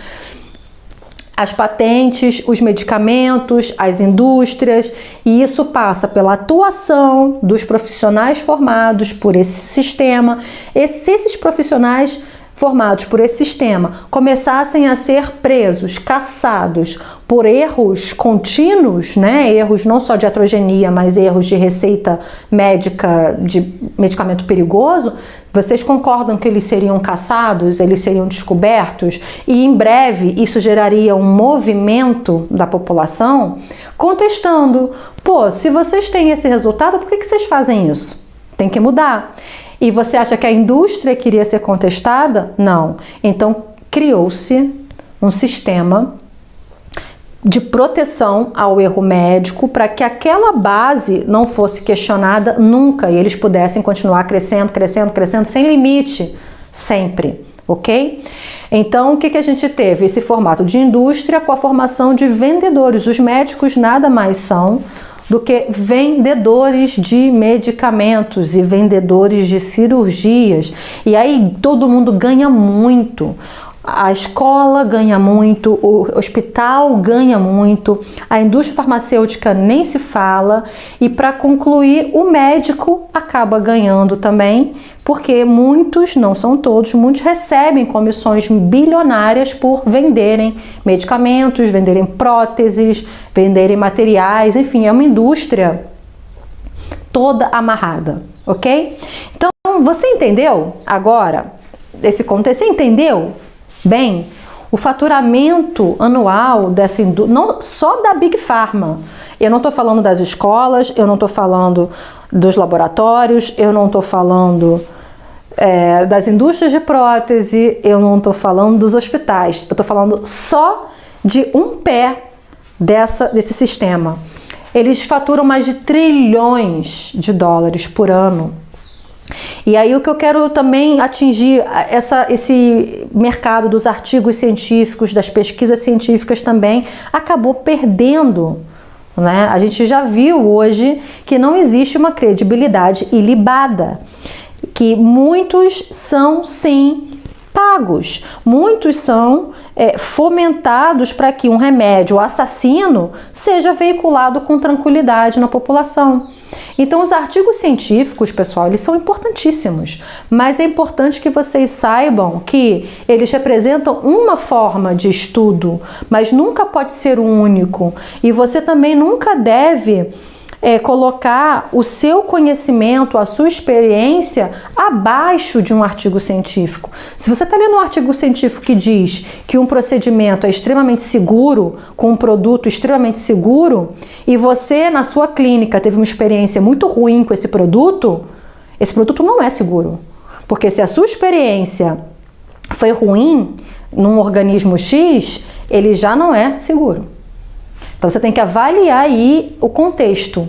As patentes, os medicamentos, as indústrias, e isso passa pela atuação dos profissionais formados por esse sistema. Se esses profissionais formados por esse sistema começassem a ser presos, caçados por erros contínuos, né? Erros não só de iatrogenia, mas erros de receita médica de medicamento perigoso, vocês concordam que eles seriam caçados, eles seriam descobertos e em breve isso geraria um movimento da população contestando, pô, se vocês têm esse resultado, por que vocês fazem isso? Tem que mudar. E você acha que a indústria queria ser contestada? Não. Então, criou-se um sistema de proteção ao erro médico para que aquela base não fosse questionada nunca e eles pudessem continuar crescendo, crescendo, crescendo, sem limite, sempre, ok? Então, o que a gente teve? Esse formato de indústria com a formação de vendedores. Os médicos nada mais são do que vendedores de medicamentos e vendedores de cirurgias. E aí todo mundo ganha muito. A escola ganha muito, o hospital ganha muito, a indústria farmacêutica nem se fala, e para concluir, o médico acaba ganhando também, porque muitos, não são todos, muitos recebem comissões bilionárias por venderem medicamentos, venderem próteses, venderem materiais, enfim, é uma indústria toda amarrada, ok? Então, você entendeu agora esse contexto? Você entendeu bem o faturamento anual dessa indústria, não só da Big Pharma? Eu não estou falando das escolas, eu não estou falando dos laboratórios, eu não estou falando das indústrias de prótese, eu não estou falando dos hospitais, eu estou falando só de um pé desse sistema. Eles faturam mais de trilhões de dólares por ano. E aí o que eu quero também atingir, esse mercado dos artigos científicos, das pesquisas científicas também, acabou perdendo, né? A gente já viu hoje que não existe uma credibilidade ilibada, que muitos são sim pagos, muitos são fomentados para que um remédio assassino seja veiculado com tranquilidade na população. Então, os artigos científicos, pessoal, eles são importantíssimos, mas é importante que vocês saibam que eles representam uma forma de estudo, mas nunca pode ser o único. E você também nunca deve colocar o seu conhecimento, a sua experiência abaixo de um artigo científico. Se você está lendo um artigo científico que diz que um procedimento é extremamente seguro, com um produto extremamente seguro, e você na sua clínica teve uma experiência muito ruim com esse produto não é seguro. Porque se a sua experiência foi ruim num organismo X, ele já não é seguro. Então você tem que avaliar aí o contexto,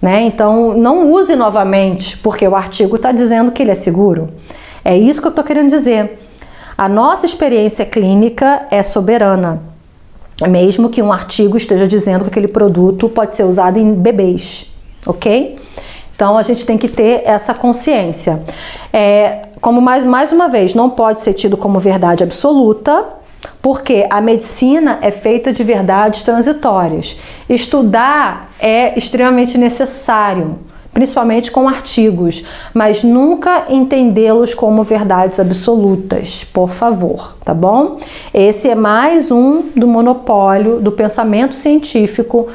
né? Então não use novamente, porque o artigo está dizendo que ele é seguro. É isso que eu estou querendo dizer. A nossa experiência clínica é soberana, mesmo que um artigo esteja dizendo que aquele produto pode ser usado em bebês, ok? Então a gente tem que ter essa consciência. Como mais uma vez, não pode ser tido como verdade absoluta, porque a medicina é feita de verdades transitórias. Estudar é extremamente necessário, principalmente com artigos, mas nunca entendê-los como verdades absolutas, por favor, tá bom? Esse é mais um do monopólio do pensamento científico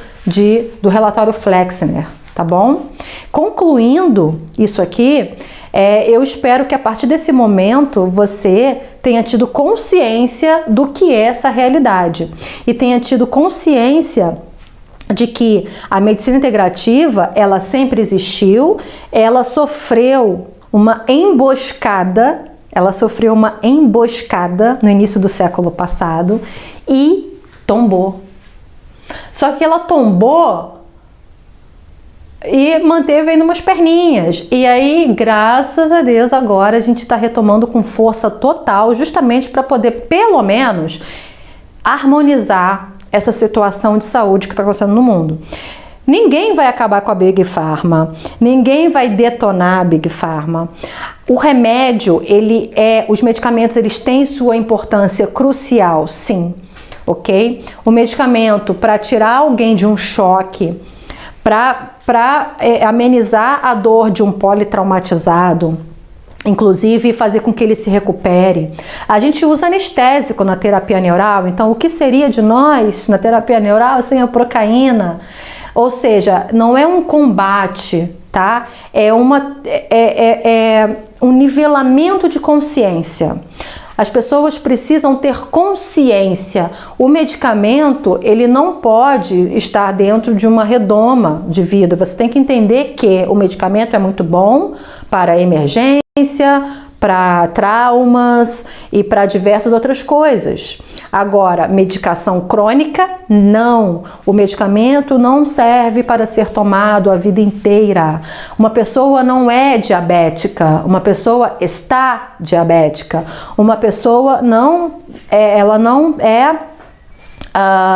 do relatório Flexner, tá bom? Concluindo isso aqui, eu espero que a partir desse momento você tenha tido consciência do que é essa realidade e tenha tido consciência de que a medicina integrativa, ela sempre existiu, ela sofreu uma emboscada no início do século passado e tombou. Só que ela tombou e manteve ainda umas perninhas. E aí, graças a Deus, agora a gente está retomando com força total, justamente para poder, pelo menos, harmonizar essa situação de saúde que está acontecendo no mundo. Ninguém vai acabar com a Big Pharma, ninguém vai detonar a Big Pharma. O remédio, os medicamentos, eles têm sua importância crucial, sim, ok? O medicamento para tirar alguém de um choque, para amenizar a dor de um politraumatizado, inclusive fazer com que ele se recupere. A gente usa anestésico na terapia neural, então o que seria de nós na terapia neural sem a procaína? Ou seja, não é um combate, tá? É um nivelamento de consciência. As pessoas precisam ter consciência. O medicamento, ele não pode estar dentro de uma redoma de vida. Você tem que entender que o medicamento é muito bom para emergência, para traumas e para diversas outras coisas. Agora, medicação crônica, não. O medicamento não serve para ser tomado a vida inteira. Uma pessoa não é diabética, uma pessoa está diabética. Uma pessoa não é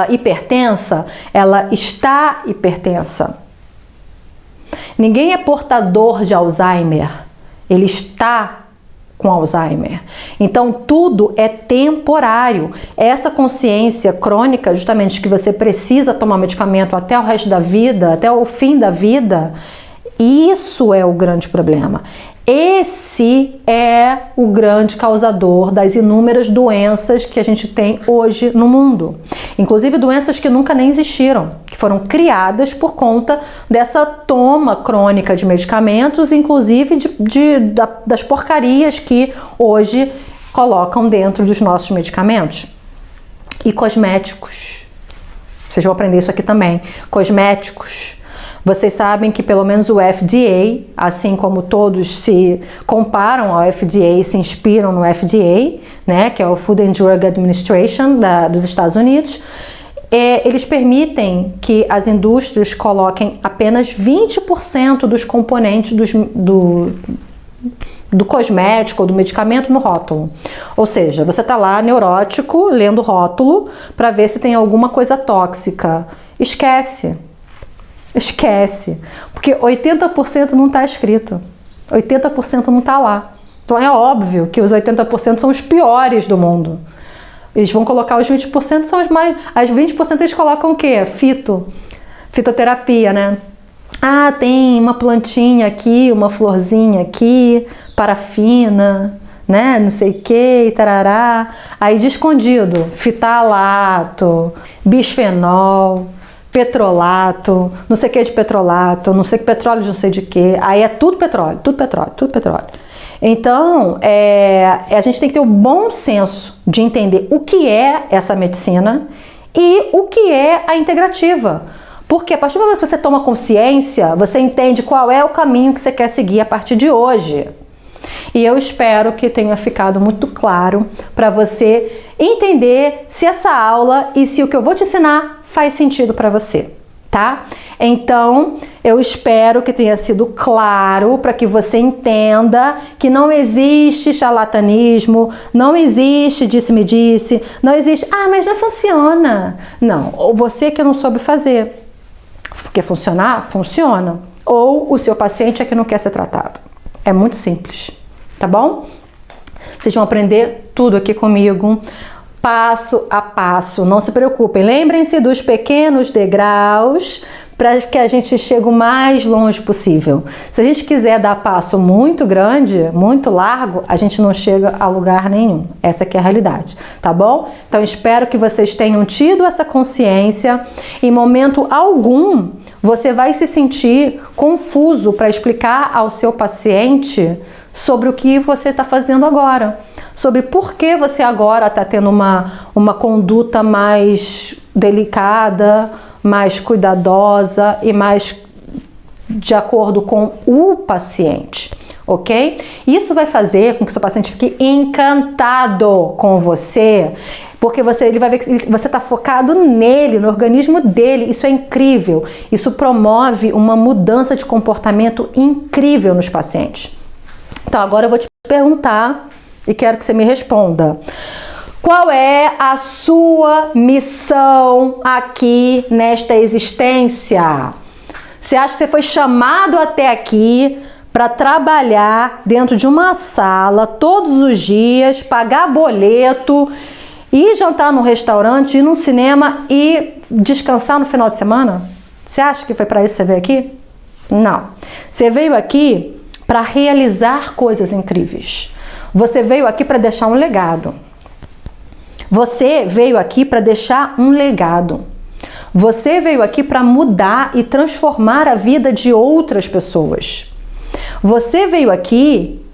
hipertensa, ela está hipertensa. Ninguém é portador de Alzheimer, ele está com Alzheimer. Então tudo é temporário. Essa consciência crônica, justamente que você precisa tomar medicamento até o resto da vida, até o fim da vida, isso é o grande problema. Esse é o grande causador das inúmeras doenças que a gente tem hoje no mundo. Inclusive doenças que nunca nem existiram, que foram criadas por conta dessa toma crônica de medicamentos, inclusive das porcarias que hoje colocam dentro dos nossos medicamentos. E cosméticos. Vocês vão aprender isso aqui também. Cosméticos. Vocês sabem que pelo menos o FDA, assim como todos se comparam ao FDA e se inspiram no FDA, né, que é o Food and Drug Administration dos Estados Unidos, eles permitem que as indústrias coloquem apenas 20% dos componentes do cosmético ou do medicamento no rótulo. Ou seja, você está lá neurótico, lendo o rótulo para ver se tem alguma coisa tóxica. Esquece, porque 80% não está escrito, 80% não está lá. Então é óbvio que os 80% são os piores do mundo. Eles vão colocar os 20%, são os mais... As 20% eles colocam o quê? Fitoterapia, né? Ah, tem uma plantinha aqui, uma florzinha aqui, parafina, né? Não sei o que, tarará. Aí de escondido, fitalato, bisfenol, petrolato, não sei o que de petrolato, não sei que petróleo de não sei de que, aí é tudo petróleo, tudo petróleo, tudo petróleo. Então, a gente tem que ter o bom senso de entender o que é essa medicina e o que é a integrativa. Porque a partir do momento que você toma consciência, você entende qual é o caminho que você quer seguir a partir de hoje. E eu espero que tenha ficado muito claro para você entender se essa aula e se o que eu vou te ensinar faz sentido para você, tá? Então, eu espero que tenha sido claro para que você entenda que não existe charlatanismo, não existe disse-me-disse, não existe, mas não funciona. Não, ou você que não soube fazer. Porque funcionar, funciona. Ou o seu paciente é que não quer ser tratado. É muito simples, tá bom? Vocês vão aprender tudo aqui comigo, passo a passo. Não se preocupem, lembrem-se dos pequenos degraus para que a gente chegue o mais longe possível. Se a gente quiser dar passo muito grande, muito largo, a gente não chega a lugar nenhum. Essa aqui é a realidade, tá bom? Então, espero que vocês tenham tido essa consciência. Em momento algum, você vai se sentir confuso para explicar ao seu paciente sobre o que você está fazendo agora, sobre por que você agora está tendo uma conduta mais delicada, mais cuidadosa e mais de acordo com o paciente, ok? Isso vai fazer com que o seu paciente fique encantado com você, porque ele vai ver que você está focado nele, no organismo dele. Isso é incrível. Isso promove uma mudança de comportamento incrível nos pacientes. Então, agora eu vou te perguntar e quero que você me responda. Qual é a sua missão aqui nesta existência? Você acha que você foi chamado até aqui para trabalhar dentro de uma sala todos os dias, pagar boleto, ir jantar num restaurante, ir num cinema e descansar no final de semana? Você acha que foi para isso que você veio aqui? Não. Você veio aqui para realizar coisas incríveis. Você veio aqui para deixar um legado. Você veio aqui para deixar um legado. Você veio aqui para mudar e transformar a vida de outras pessoas. Você veio aqui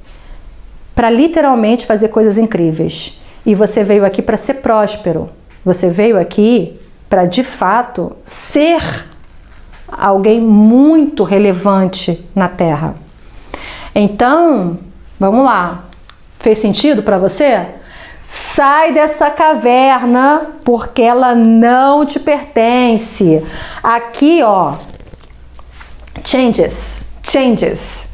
para literalmente fazer coisas incríveis. E você veio aqui para ser próspero. Você veio aqui para, de fato, ser alguém muito relevante na Terra. Então, vamos lá. Fez sentido para você? Sai dessa caverna, porque ela não te pertence. Aqui, ó, changes.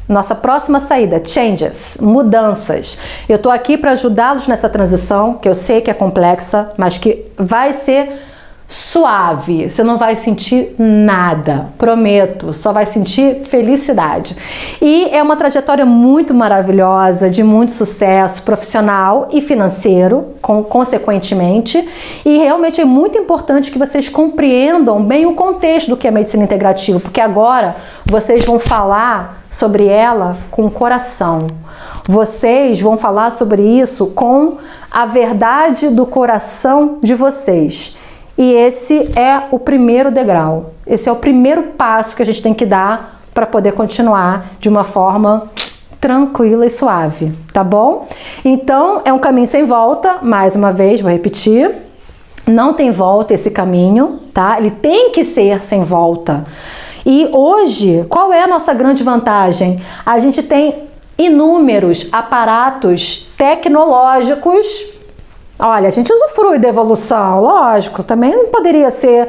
Nossa próxima saída, changes, mudanças. Eu tô aqui para ajudá-los nessa transição, que eu sei que é complexa, mas que vai ser suave. Você não vai sentir nada, prometo, só vai sentir felicidade. E é uma trajetória muito maravilhosa, de muito sucesso profissional e financeiro, consequentemente, e realmente é muito importante que vocês compreendam bem o contexto do que é medicina integrativa, porque agora vocês vão falar sobre ela com o coração. Vocês vão falar sobre isso com a verdade do coração de vocês. E esse é o primeiro degrau, esse é o primeiro passo que a gente tem que dar para poder continuar de uma forma tranquila e suave, tá bom? Então, é um caminho sem volta, mais uma vez, vou repetir, não tem volta esse caminho, tá? Ele tem que ser sem volta. E hoje, qual é a nossa grande vantagem? A gente tem inúmeros aparatos tecnológicos. Olha, a gente usufrui da evolução, lógico, também não poderia ser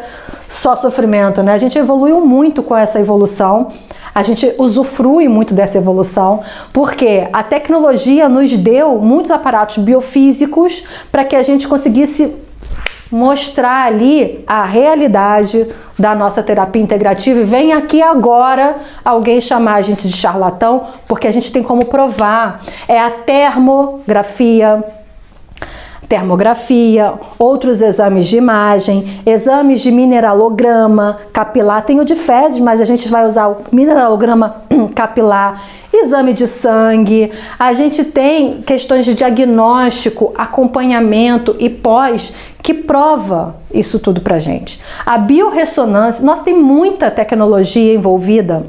só sofrimento, né? A gente evoluiu muito com essa evolução, a gente usufrui muito dessa evolução, porque a tecnologia nos deu muitos aparatos biofísicos para que a gente conseguisse mostrar ali a realidade da nossa terapia integrativa. E vem aqui agora alguém chamar a gente de charlatão, porque a gente tem como provar. É a termografia. termografia, outros exames de imagem, exames de mineralograma capilar, tem o de fezes, mas a gente vai usar o mineralograma capilar, exame de sangue, a gente tem questões de diagnóstico, acompanhamento e pós, que prova isso tudo pra gente. A biorressonância, nós tem muita tecnologia envolvida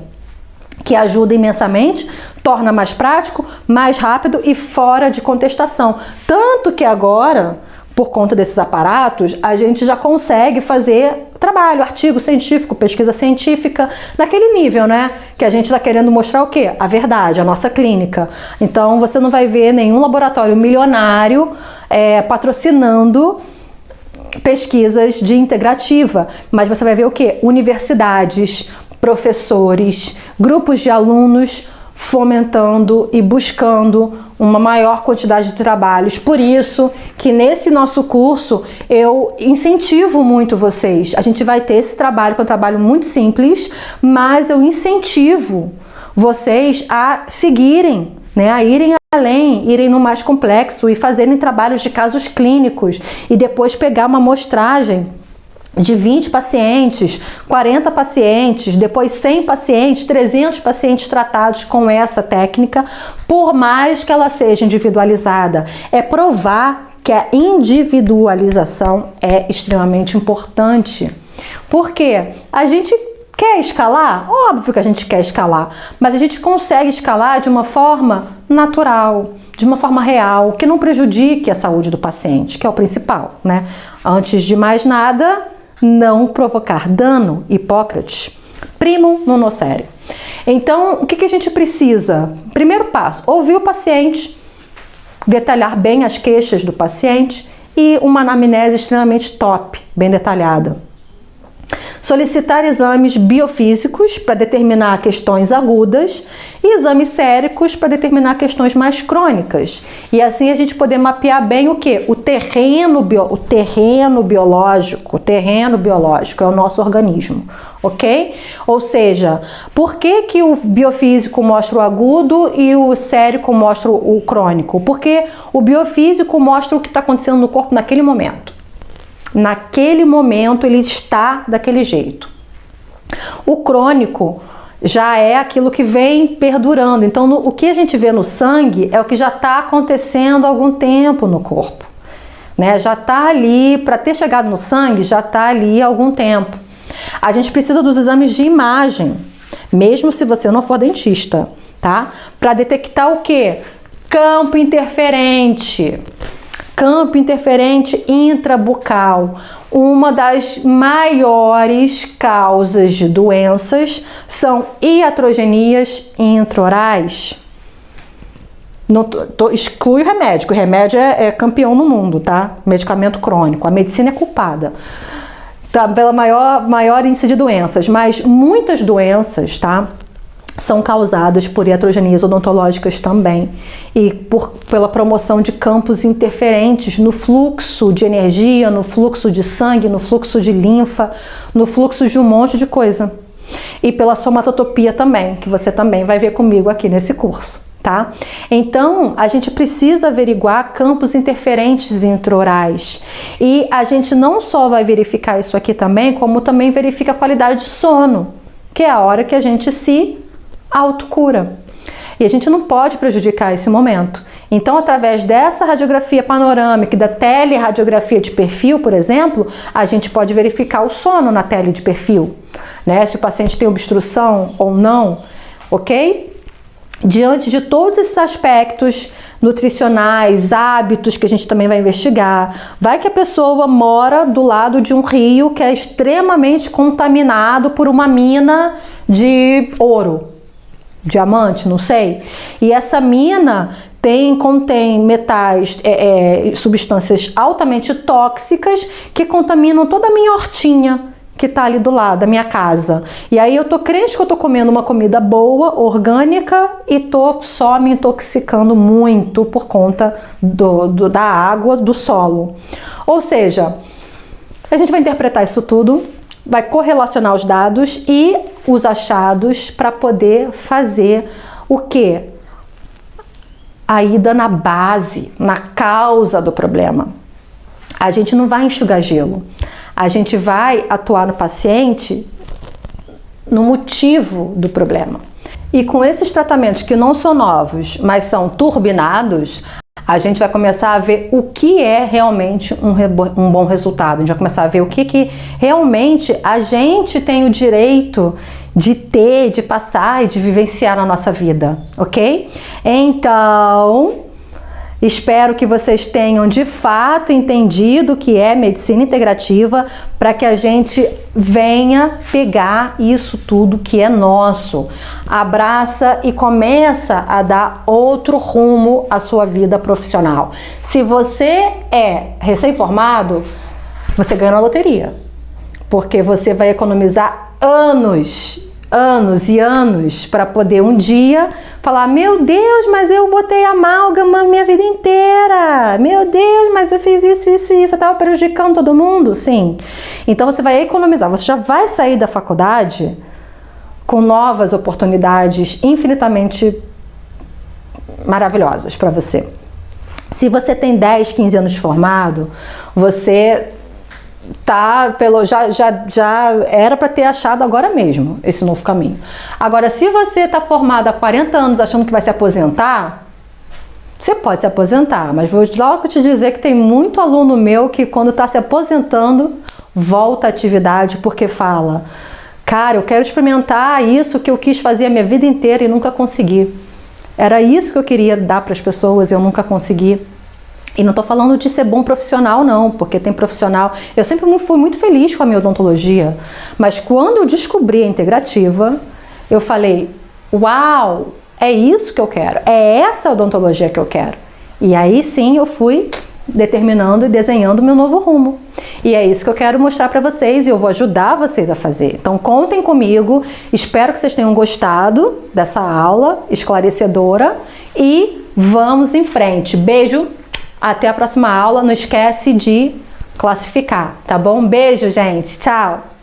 que ajuda imensamente, torna mais prático, mais rápido e fora de contestação. Tanto que agora, por conta desses aparatos, a gente já consegue fazer trabalho, artigo científico, pesquisa científica, naquele nível, né? Que a gente está querendo mostrar o quê? A verdade, a nossa clínica. Então, você não vai ver nenhum laboratório milionário patrocinando pesquisas de integrativa, mas você vai ver o quê? Universidades, professores, grupos de alunos fomentando e buscando uma maior quantidade de trabalhos. Por isso que nesse nosso curso eu incentivo muito vocês. A gente vai ter esse trabalho, que é um trabalho muito simples, mas eu incentivo vocês a seguirem, né, a irem além, irem no mais complexo e fazerem trabalhos de casos clínicos e depois pegar uma amostragem de 20 pacientes, 40 pacientes, depois 100 pacientes, 300 pacientes tratados com essa técnica, por mais que ela seja individualizada. É provar que a individualização é extremamente importante. Por quê? A gente quer escalar? Óbvio que a gente quer escalar, mas a gente consegue escalar de uma forma natural, de uma forma real, que não prejudique a saúde do paciente, que é o principal, né? Antes de mais nada, não provocar dano, Hipócrates, primum non nocere. Então, o que a gente precisa? Primeiro passo, ouvir o paciente, detalhar bem as queixas do paciente e uma anamnese extremamente top, bem detalhada. Solicitar exames biofísicos para determinar questões agudas e exames séricos para determinar questões mais crônicas. E assim a gente poder mapear bem o que? O terreno biológico é o nosso organismo, ok? Ou seja, por que o biofísico mostra o agudo e o sérico mostra o crônico? Porque o biofísico mostra o que está acontecendo no corpo naquele momento. Naquele momento ele está daquele jeito. O crônico já é aquilo que vem perdurando. Então, o que a gente vê no sangue é o que já está acontecendo há algum tempo no corpo, né? Já está ali, para ter chegado no sangue, já está ali há algum tempo. A gente precisa dos exames de imagem, mesmo se você não for dentista, tá? Para detectar o quê? Campo interferente. Campo interferente intrabucal. Uma das maiores causas de doenças são iatrogenias intraorais. Exclui o remédio é campeão no mundo, tá? Medicamento crônico, a medicina é culpada pela maior índice de doenças, mas muitas doenças, tá? São causadas por iatrogenias odontológicas também e pela promoção de campos interferentes no fluxo de energia, no fluxo de sangue, no fluxo de linfa, no fluxo de um monte de coisa. E pela somatotopia também, que você também vai ver comigo aqui nesse curso, tá? Então, a gente precisa averiguar campos interferentes intraorais. E a gente não só vai verificar isso aqui também, como também verifica a qualidade de sono, que é a hora que a gente se autocura. E a gente não pode prejudicar esse momento. Então, através dessa radiografia panorâmica e da teleradiografia de perfil, por exemplo, a gente pode verificar o sono na tele de perfil, né? Se o paciente tem obstrução ou não, ok? Diante de todos esses aspectos nutricionais, hábitos que a gente também vai investigar, vai que a pessoa mora do lado de um rio que é extremamente contaminado por uma mina de ouro, diamante, não sei. E essa mina contém metais, substâncias altamente tóxicas que contaminam toda a minha hortinha que tá ali do lado da minha casa. E aí eu tô crente que eu tô comendo uma comida boa, orgânica, e tô só me intoxicando muito por conta da água, do solo. Ou seja, a gente vai interpretar isso tudo, vai correlacionar os dados e os achados para poder fazer o quê? A ida na base, na causa do problema. a gente não vai enxugar gelo. A gente vai atuar no paciente no motivo do problema. E com esses tratamentos que não são novos, mas são turbinados, a gente vai começar a ver o que é realmente um bom resultado. A gente vai começar a ver o que realmente a gente tem o direito de ter, de passar e de vivenciar na nossa vida, ok? Então, espero que vocês tenham de fato entendido o que é medicina integrativa, para que a gente venha pegar isso tudo que é nosso, abraça e começa a dar outro rumo à sua vida profissional. Se você é recém-formado, você ganha na loteria, porque você vai economizar anos e anos para poder um dia falar: meu Deus, mas eu botei amálgama minha vida inteira, meu Deus, mas eu fiz isso, eu estava prejudicando todo mundo. Sim, então você vai economizar, você já vai sair da faculdade com novas oportunidades infinitamente maravilhosas para você. Se você tem 10, 15 anos de formado, você já era para ter achado agora mesmo esse novo caminho. Agora, se você está formado há 40 anos achando que vai se aposentar, você pode se aposentar, mas vou logo te dizer que tem muito aluno meu que, quando está se aposentando, volta à atividade porque fala: cara, eu quero experimentar isso que eu quis fazer a minha vida inteira e nunca consegui. Era isso que eu queria dar para as pessoas e eu nunca consegui. E não estou falando de ser bom profissional, não, porque tem profissional... Eu sempre fui muito feliz com a minha odontologia, mas quando eu descobri a integrativa, eu falei: uau, é isso que eu quero, é essa odontologia que eu quero. E aí sim eu fui determinando e desenhando o meu novo rumo. E é isso que eu quero mostrar para vocês e eu vou ajudar vocês a fazer. Então contem comigo, espero que vocês tenham gostado dessa aula esclarecedora e vamos em frente. Beijo! Até a próxima aula, não esquece de classificar, tá bom? Beijo, gente, tchau!